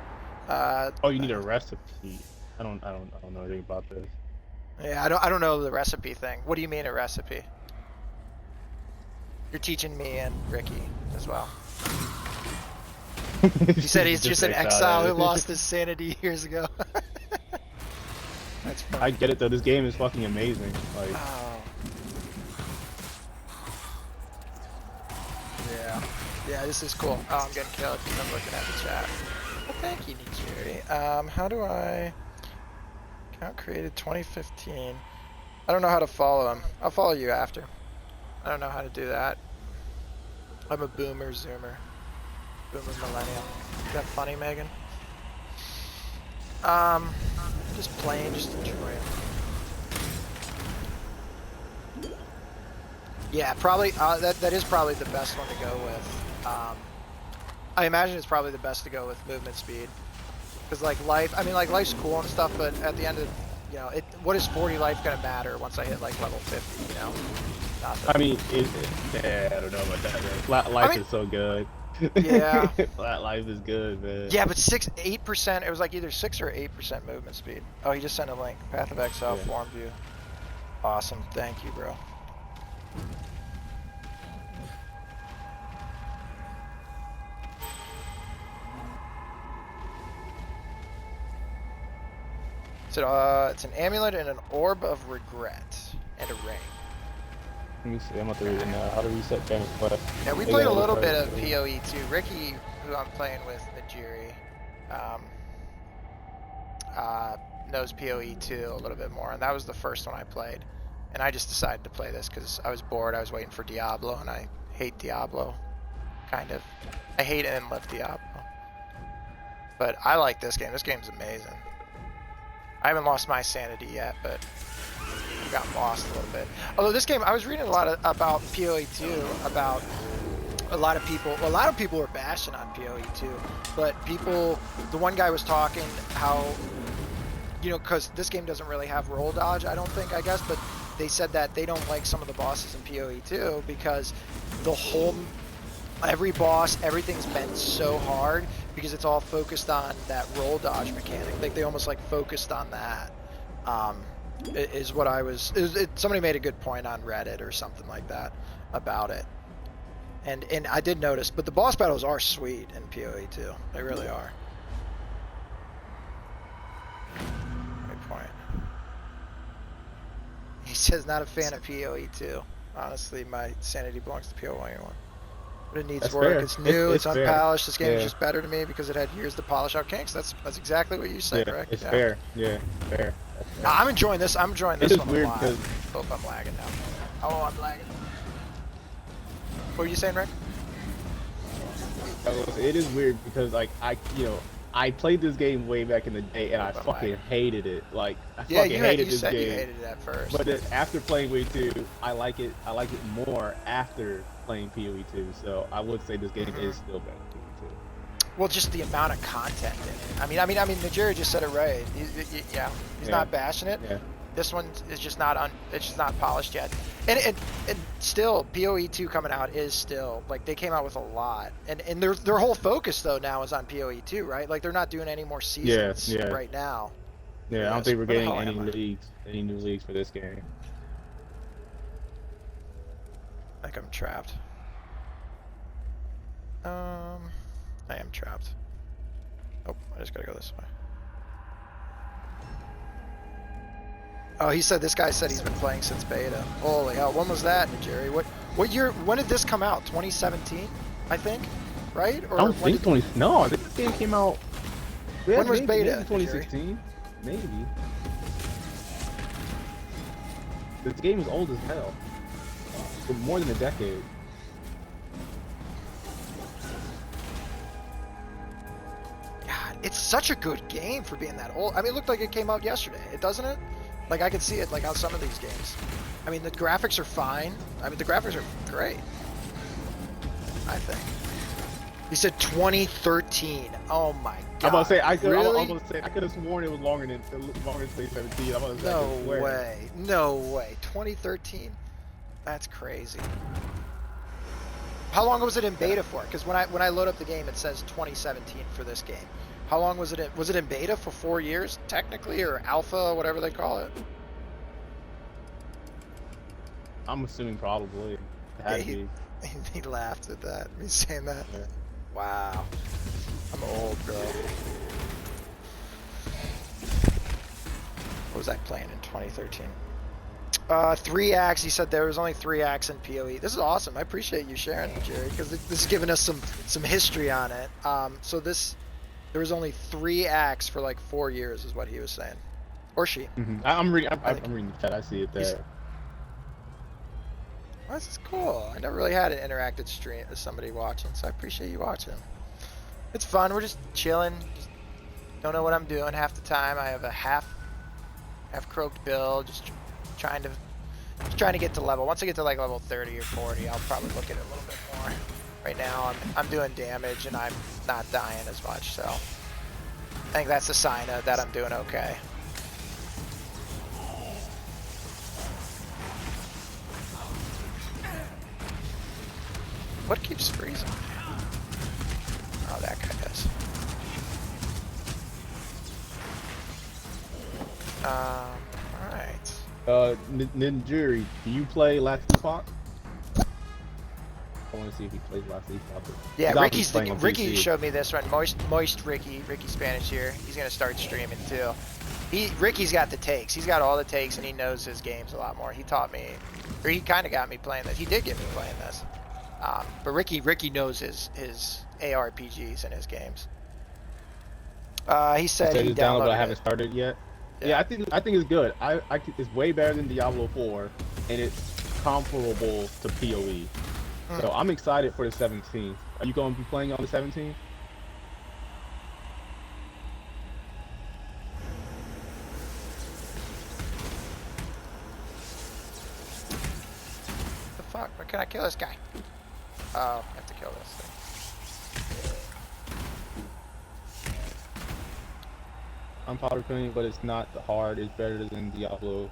Oh, you need a recipe. I don't know anything about this. Yeah, I don't know the recipe thing. What do you mean a recipe? You're teaching me and Ricky as well. He said he's just an exile who lost his sanity years ago. That's funny. I get it though. This game is fucking amazing. Like. Oh. Yeah. Yeah, this is cool. Oh, I'm getting killed because I'm looking at the chat. Well, thank you, Nijiri. How do I... Account created 2015. I don't know how to follow him. I'll follow you after. I don't know how to do that. I'm a boomer zoomer. Boomer millennial. Is that funny, Megan? Just playing, just enjoying. Yeah, probably, that is probably the best one to go with. I imagine it's probably the best to go with movement speed. Because like life, I mean like life's cool and stuff, but at the end of, you know, what is 40 life gonna matter once I hit like level 50, you know? Nothing. I mean, yeah, I don't know about that, man. Flat life is so good. Yeah. Flat life is good, man. Yeah, but 8%, it was like either 6 or 8% movement speed. Oh, he just sent a link. Path of Exile, form view. Awesome, thank you, bro. So, it's an amulet and an orb of regret and a ring. Let me see, I'm about to read it now. How to reset damage quest. Yeah, we played a little bit of PoE too. Ricky, who I'm playing with, Najiri, knows PoE 2 a little bit more, and that was the first one I played. And I just decided to play this because I was bored. I was waiting for Diablo, and I hate Diablo, kind of. I hate it and love Diablo. But I like this game. This game's amazing. I haven't lost my sanity yet, but I got lost a little bit. Although this game, I was reading a lot about PoE 2, about a lot of people were bashing on PoE 2, but the one guy was talking how, you know, because this game doesn't really have roll dodge, I don't think, I guess, but they said that they don't like some of the bosses in PoE 2 because every boss, everything's been so hard because it's all focused on that roll dodge mechanic. Like they almost like focused on that. Is what I was. Somebody made a good point on Reddit or something like that about it. And I did notice, but the boss battles are sweet in PoE 2. They really are. Good point. He says not a fan of PoE 2. Honestly, my sanity belongs to PoE 1. But it needs That's work. fair. It's new. It's unpolished. This game is Yeah. just better to me because it had years to polish out kinks. That's exactly what you said, Yeah, Rick. it's fair. Yeah, fair. That's fair. I'm enjoying this. I'm enjoying this It is one weird a lot. because Hope I'm lagging now. Oh, I'm lagging. What were you saying, Rick? it is weird because like I played this game way back in the day and I fucking hated it. Like I fucking hated this game. You hated it at first. But then after playing PoE 2, I like it more after playing PoE 2. So I would say this game is still better than PoE 2. Well, just the amount of content in it. I mean, Najiri just said it right. He's not bashing it. Yeah. This one is just not it's just not polished yet. And still, PoE 2 coming out is still like they came out with a lot. And their whole focus though now is on PoE 2, right? Like they're not doing any more seasons right now. Yeah, I don't think we're getting any new leagues for this game. I think I'm trapped. I am trapped. Oh, I just gotta go this way. Oh, he said, this guy said he's been playing since beta. Holy hell, when was that, Jerry? What year, when did this come out? 2017, I think, right? Or I don't think no, I think this game came out. Yeah, when was beta? 2016, maybe. This game is old as hell. For more than a decade. God, it's such a good game for being that old. I mean, it looked like it came out yesterday. It doesn't it? Like I can see it like on some of these games. I mean, the graphics are fine. I mean, the graphics are great. I think. He said 2013. Oh my god. I'm about to say I could. Really? I'm about to say I could have sworn it was longer than 2017. I'm about to say, No way. No way. 2013. That's crazy. How long was it in beta for? Because when I load up the game, it says 2017 for this game. How long was it in? Was it in beta for 4 years, technically, or alpha, whatever they call it? I'm assuming probably. It had to be. He laughed at that. Me saying that. Yeah. Wow. I'm old, bro. What was I playing in 2013? 3 acts. He said there was only 3 acts in PoE. This is awesome. I appreciate you sharing, Jerry, because this is giving us some history on it. So there was only 3 acts for like 4 years, is what he was saying, or she. I'm reading the chat. I see it there. Well, this is cool. I never really had an interactive stream with somebody watching, so I appreciate you watching. It's fun. We're just chilling. Just don't know what I'm doing half the time. I have a half croaked build. Just trying to get to level. Once I get to like level 30 or 40, I'll probably look at it a little bit more. Right now, I'm doing damage and I'm not dying as much, so I think that's a sign that I'm doing okay. What keeps freezing? Oh, that guy does. Alright. Ninjuri, do you play Last Epoch? I want to see if he plays Last Epoch. Yeah, Ricky showed me this one. Moist Ricky Spanish here. He's gonna start streaming too. Ricky's got the takes. He's got all the takes, and he knows his games a lot more. He taught me, or he kind of got me playing this. He did get me playing this. But Ricky knows his ARPGs and his games. He said he downloaded it. I haven't started yet. Yeah, I think it's good. It's way better than Diablo 4, and it's comparable to PoE. So I'm excited for the 17th. Are you going to be playing on the 17th? The fuck? Where can I kill this guy? Oh, I have to kill this thing. Unpopular opinion, but it's not hard. It's better than Diablo.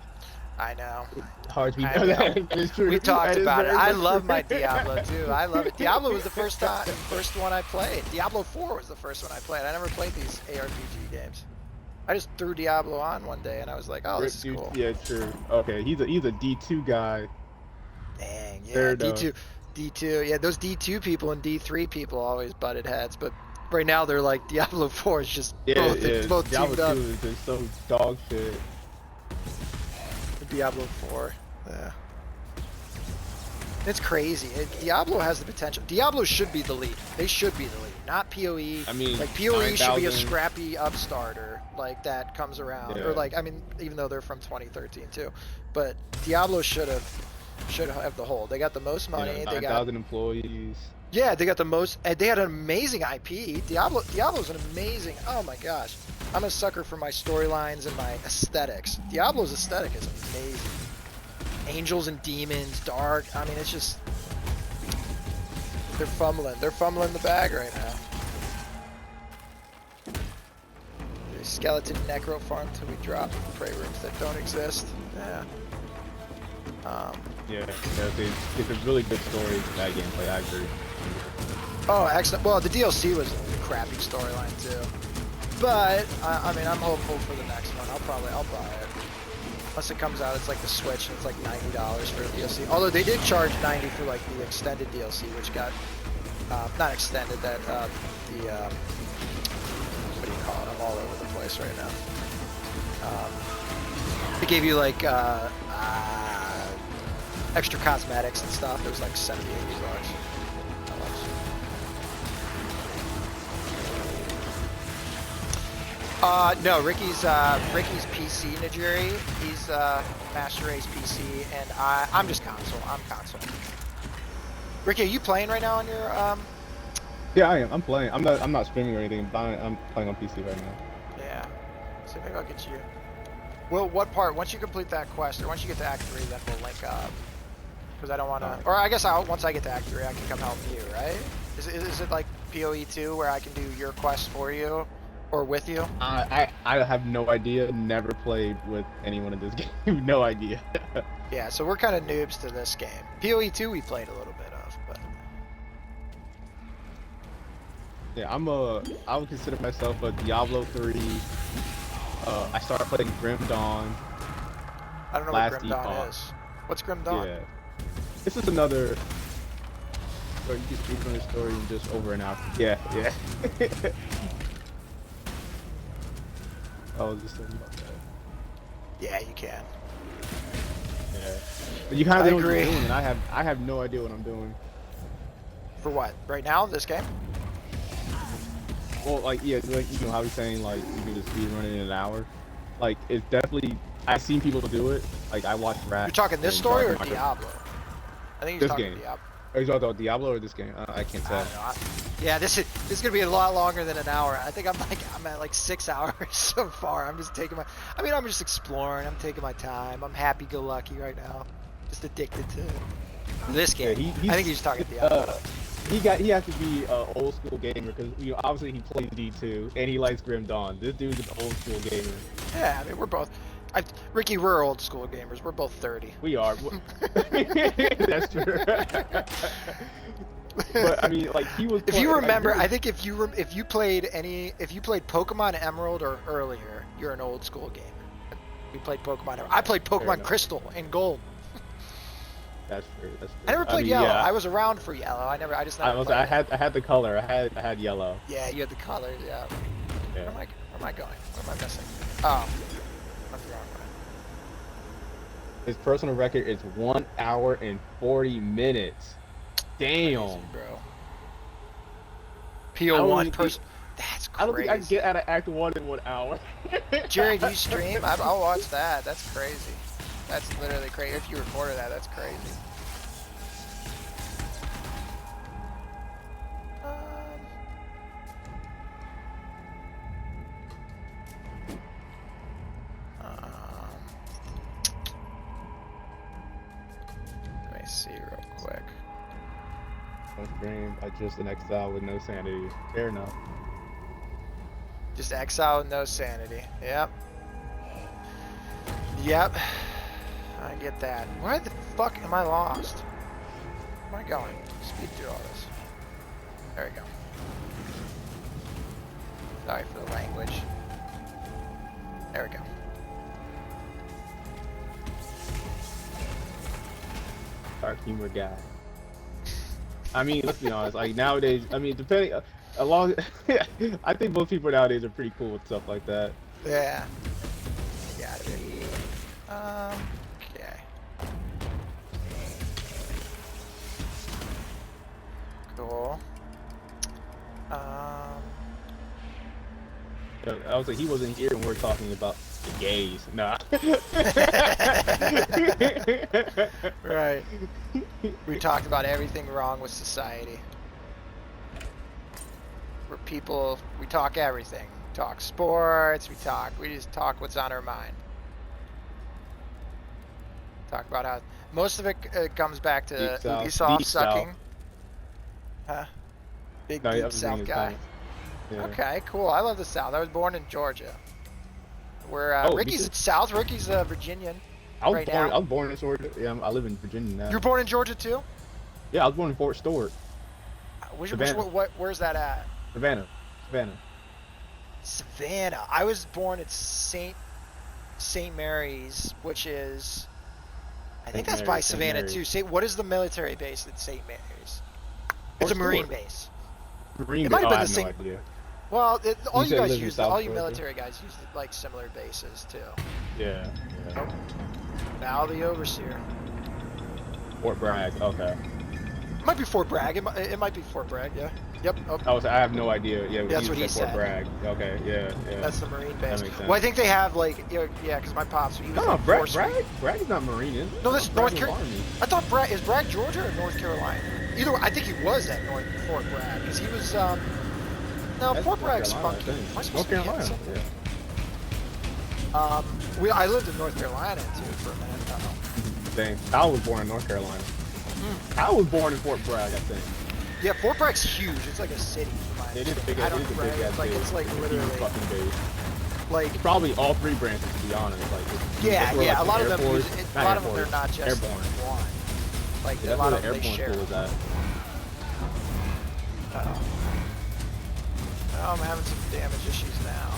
I know. Hard to be that is true. We talked about it. I love my Diablo too. I love it. Diablo was the first one I played. Diablo 4 was the first one I played. I never played these ARPG games. I just threw Diablo on one day and I was like, oh, this is cool. Yeah, true. Okay, he's a D2 guy. Dang, yeah, D2. Yeah, those D2 people and D3 people always butted heads, but right now they're like Diablo 4 is just both Diablo teamed up. 2 is just so dog shit. Diablo 4, yeah. It's crazy. Diablo has the potential. Diablo should be the lead. They should be the lead, not PoE. I mean, like PoE should be a scrappy upstarter like that comes around, or like, I mean, even though they're from 2013 too, but Diablo should have the hold. They got the most money. They got 9,000 employees. Yeah, they got the most. They had an amazing IP. Diablo's an amazing. Oh my gosh, I'm a sucker for my storylines and my aesthetics. Diablo's aesthetic is amazing. Angels and demons, dark. I mean, it's just they're fumbling. They're fumbling the bag right now. There's skeleton necro farm till we drop prey rooms that don't exist. Yeah. It's a really good story. That gameplay, I agree. Oh, excellent. Well, the DLC was a crappy storyline too, but I mean, I'm hopeful for the next one. I'll buy it. Once it comes out, it's like the Switch, and it's like $90 for a DLC. Although they did charge $90 for like the extended DLC, which got not extended. That what do you call it? I'm all over the place right now. They gave you like extra cosmetics and stuff. It was like $70, $80. No, Ricky's PC Najiri. He's Master Race PC, and I'm just console. I'm console. Ricky, are you playing right now on your Yeah, I am. I'm playing. I'm not streaming or anything. I'm playing on PC right now. Yeah. So maybe I'll get you. Well, what part? Once you complete that quest, or once you get to Act 3, then we'll link up. Because I don't want to. Or I guess once I get to Act 3, I can come help you, right? Is it like PoE 2 where I can do your quest for you? Or with you? I have no idea. Never played with anyone in this game. No idea. Yeah, so we're kind of noobs to this game. PoE 2 we played a little bit of, but yeah, I would consider myself a Diablo 3. I started playing Grim Dawn. I don't know what Grim Dawn is. What's Grim Dawn? Yeah, this is another. Or you can speak on the story in just over an hour. Yeah. I was just thinking about that. Yeah, you can. Yeah. But you kind of I know what agree. you're doing, and I have no idea what I'm doing. For what? Right now, this game? Well, like yeah, like you know how he's saying like you can just speed run it in an hour. Like it's definitely I've seen people do it. Like I watched Rat. You're talking this and story or Dark Market. Diablo? I think he's This talking game. Diablo. Are you talking about Diablo or this game? I can't I tell. don't know. Yeah, this is gonna be a lot longer than an hour. I think I'm at like 6 hours so far. I'm just taking I'm just exploring. I'm taking my time. I'm happy-go-lucky right now. Just addicted to this game. Yeah, I think he's talking Diablo. He has to be an old school gamer because obviously he plays D2 and he likes Grim Dawn. This dude's an old school gamer. Yeah, I mean we're both. Ricky, we're old school gamers. We're both 30. We are. That's true. But I mean, like he was. If you remember, I think if you played Pokemon Emerald or earlier, you're an old school gamer. We played Pokemon Emerald. I played Pokemon Crystal and Gold. That's true. That's true. I never played Yellow. Yeah. I was around for Yellow. I just never. I had the color. I had Yellow. Yeah, you had the colors. Yeah. Yeah. Where am I going? Where am I missing? Oh, that's the wrong way. His personal record is 1 hour and 40 minutes. Damn, crazy, bro. PO1 person. That's crazy. I don't think I can get out of Act 1 in 1 hour. Jerry, do you stream? I'll watch that. That's crazy. That's literally crazy. If you recorded that, that's crazy. Let me see real quick. One stream, I just an exile with no sanity. Fair enough. Just exile with no sanity. Yep. Yep. I get that. Why the fuck am I lost? Where am I going? Speed through all this. There we go. Sorry for the language. There we go. Dark humor guy. I mean, let's be honest. Like nowadays, I mean, depending, I think most people nowadays are pretty cool with stuff like that. Yeah. Got it. Okay. Cool. I was like, he wasn't here when we were talking about the gays. Nah. Right. We talked about everything wrong with society. We're people, we talk everything. We talk sports, we just talk what's on our mind. Talk about how most of it comes back to Ubisoft sucking. Huh? Big deep South guy. Yeah. Okay, cool. I love the South. I was born in Georgia. Where Ricky's South. Ricky's Virginian. I was born in Georgia. Yeah, I live in Virginia now. You were born in Georgia too? Yeah, I was born in Fort Stewart. Where's that at? Savannah. Savannah. I was born at St. Mary's, which is, I think that's by Savannah too. What is the military base at St. Mary's? It's a Marine base. It might have been the same. same. Well, all you guys use, all you Georgia? military guys use like similar bases too. Yeah. Nope. Now the Overseer. Fort Bragg. Okay. It might be Fort Bragg. It might be Fort Bragg. Yeah. Yep. Oh. I have no idea. Yeah. That's what he Fort said. Bragg. Okay. Yeah. That's the Marine base. That makes sense. Well, I think they have like, yeah, because my pops. He was No, like Bragg is not Marine, is it? No, that's North Carolina. Carolina. I thought is Bragg Georgia or North Carolina? Either way, I think he was at Fort Bragg because he was. No, That's Fort Bragg's Carolina, funky. Am I supposed North to be Carolina. Yeah. I lived in North Carolina too for a minute. Dang, Kyle was born in North Carolina. Kyle was born in Fort Bragg, I think. Yeah, Fort Bragg's huge. It's like a city. It is big. I don't brag. It's like literally. Fucking big. Like probably all three branches, to be honest. Like yeah. A lot of them. A lot of them they're not just airborne. One. Like Yeah, a lot of the them they share. airborne school is at. Oh, I'm having some damage issues now.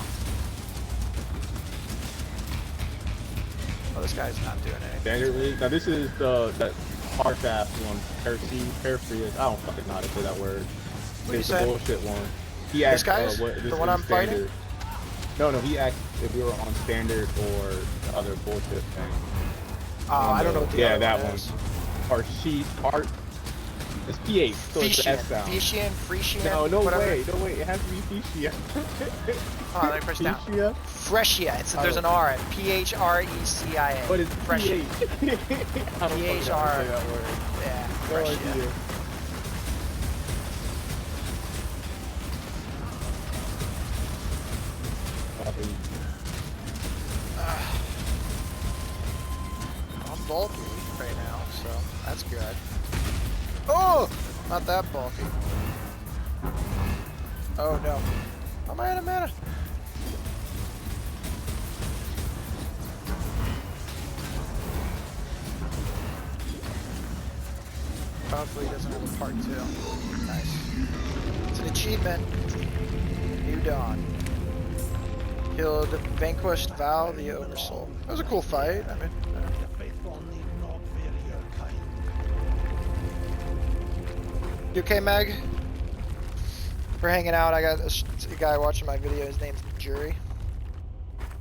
Oh, this guy's not doing anything. Standard League. Now this is that hard-fast one. Paraphrase. I don't fucking know how to say that word. What It's you the said? bullshit one. He This asked, guy's the one I'm fighting. No, he asked if we were on standard or the other bullshit thing. I don't know what the other that one one. is. Or she, part. It's PH, so it's the S sound. Fishian, Frisian, No whatever. way, no way. It has to be Fishia. Oh, let me push down. Fishia? Freshia. There's an R in it. Phrecia. But it's Freshia. PH. I don't fucking say that word. Yeah, No Freshia. idea. I'm bulky right now, so that's good. Oh! Not that bulky. Oh no. I'm out of mana. Hopefully he doesn't have a part 2. Nice. It's an achievement. New Dawn. Killed Vanquished Val the Oversoul. That was a cool fight. I mean, you okay, Meg? We're hanging out. I got a guy watching my video. His name's Jury.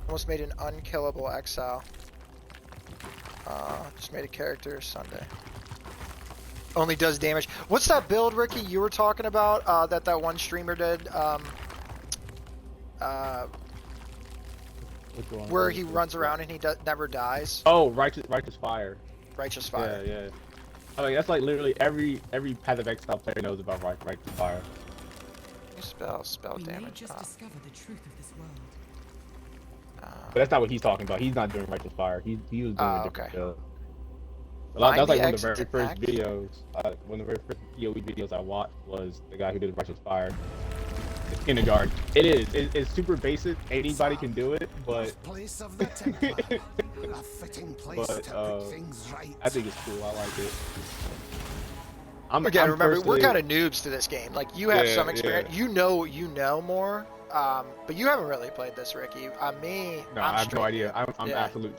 Almost made an unkillable exile. Just made a character Sunday. Only does damage. What's that build, Ricky, you were talking about? That one streamer did? Where he runs around and he never dies. Oh, Righteous Fire. Righteous Fire. Yeah, yeah. I mean, that's like literally every Path of Exile player knows about Righteous Fire. Spell damage. Just discover the truth of this world. But that's not what he's talking about. He's not doing Righteous Fire. He was doing a different build. That was like one of the very first videos. One of the very first PoE videos I watched was the guy who did Righteous Fire. It's kindergarten. It is. It's super basic. Anybody can do it, but place of the Templar. A fitting place to put things right. I think it's cool. I like it. Again, remember, we're kind of noobs to this game. Like, you have some experience. Yeah. You know more. But you haven't really played this, Ricky. Me, no, I have no idea. I'm absolute.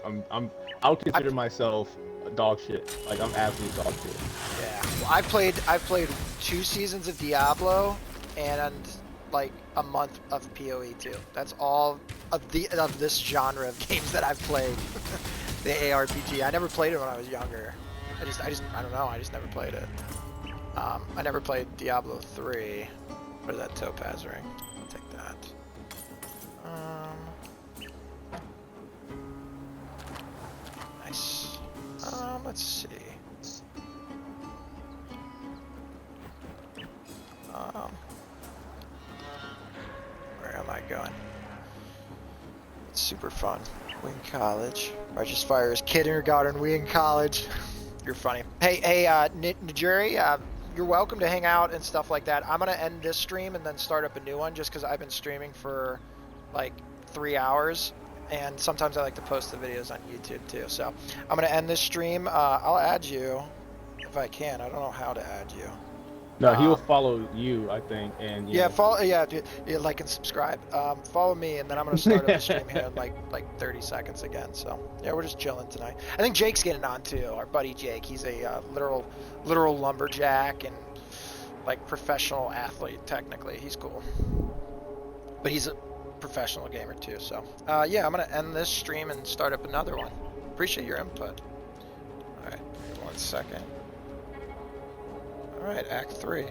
I'll consider myself dog shit. Like, I'm absolute dog shit. Yeah. Well, I've played 2 seasons of Diablo and like a month of PoE 2. That's all of this genre of games that I've played. The ARPG. I never played it when I was younger. I don't know. I just never played it. I never played Diablo 3. What is that topaz ring? I'll take that. Nice. Let's see. Where am I going? It's super fun. Wing College. Righteous Fire is kindergarten. Wing College. You're funny. Hey, Najuri, you're welcome to hang out and stuff like that. I'm gonna end this stream and then start up a new one just because I've been streaming for like 3 hours, and sometimes I like to post the videos on YouTube too. So I'm gonna end this stream. I'll add you if I can. I don't know how to add you. No, he will follow you, I think, and follow. Yeah, like and subscribe. Follow me, and then I'm gonna start up the stream here in like 30 seconds again. So yeah, we're just chilling tonight. I think Jake's getting on too. Our buddy Jake. He's a literal lumberjack and like professional athlete. Technically, he's cool, but he's a professional gamer too. So yeah, I'm gonna end this stream and start up another one. Appreciate your input. All right, 1 second. All right, Act 3.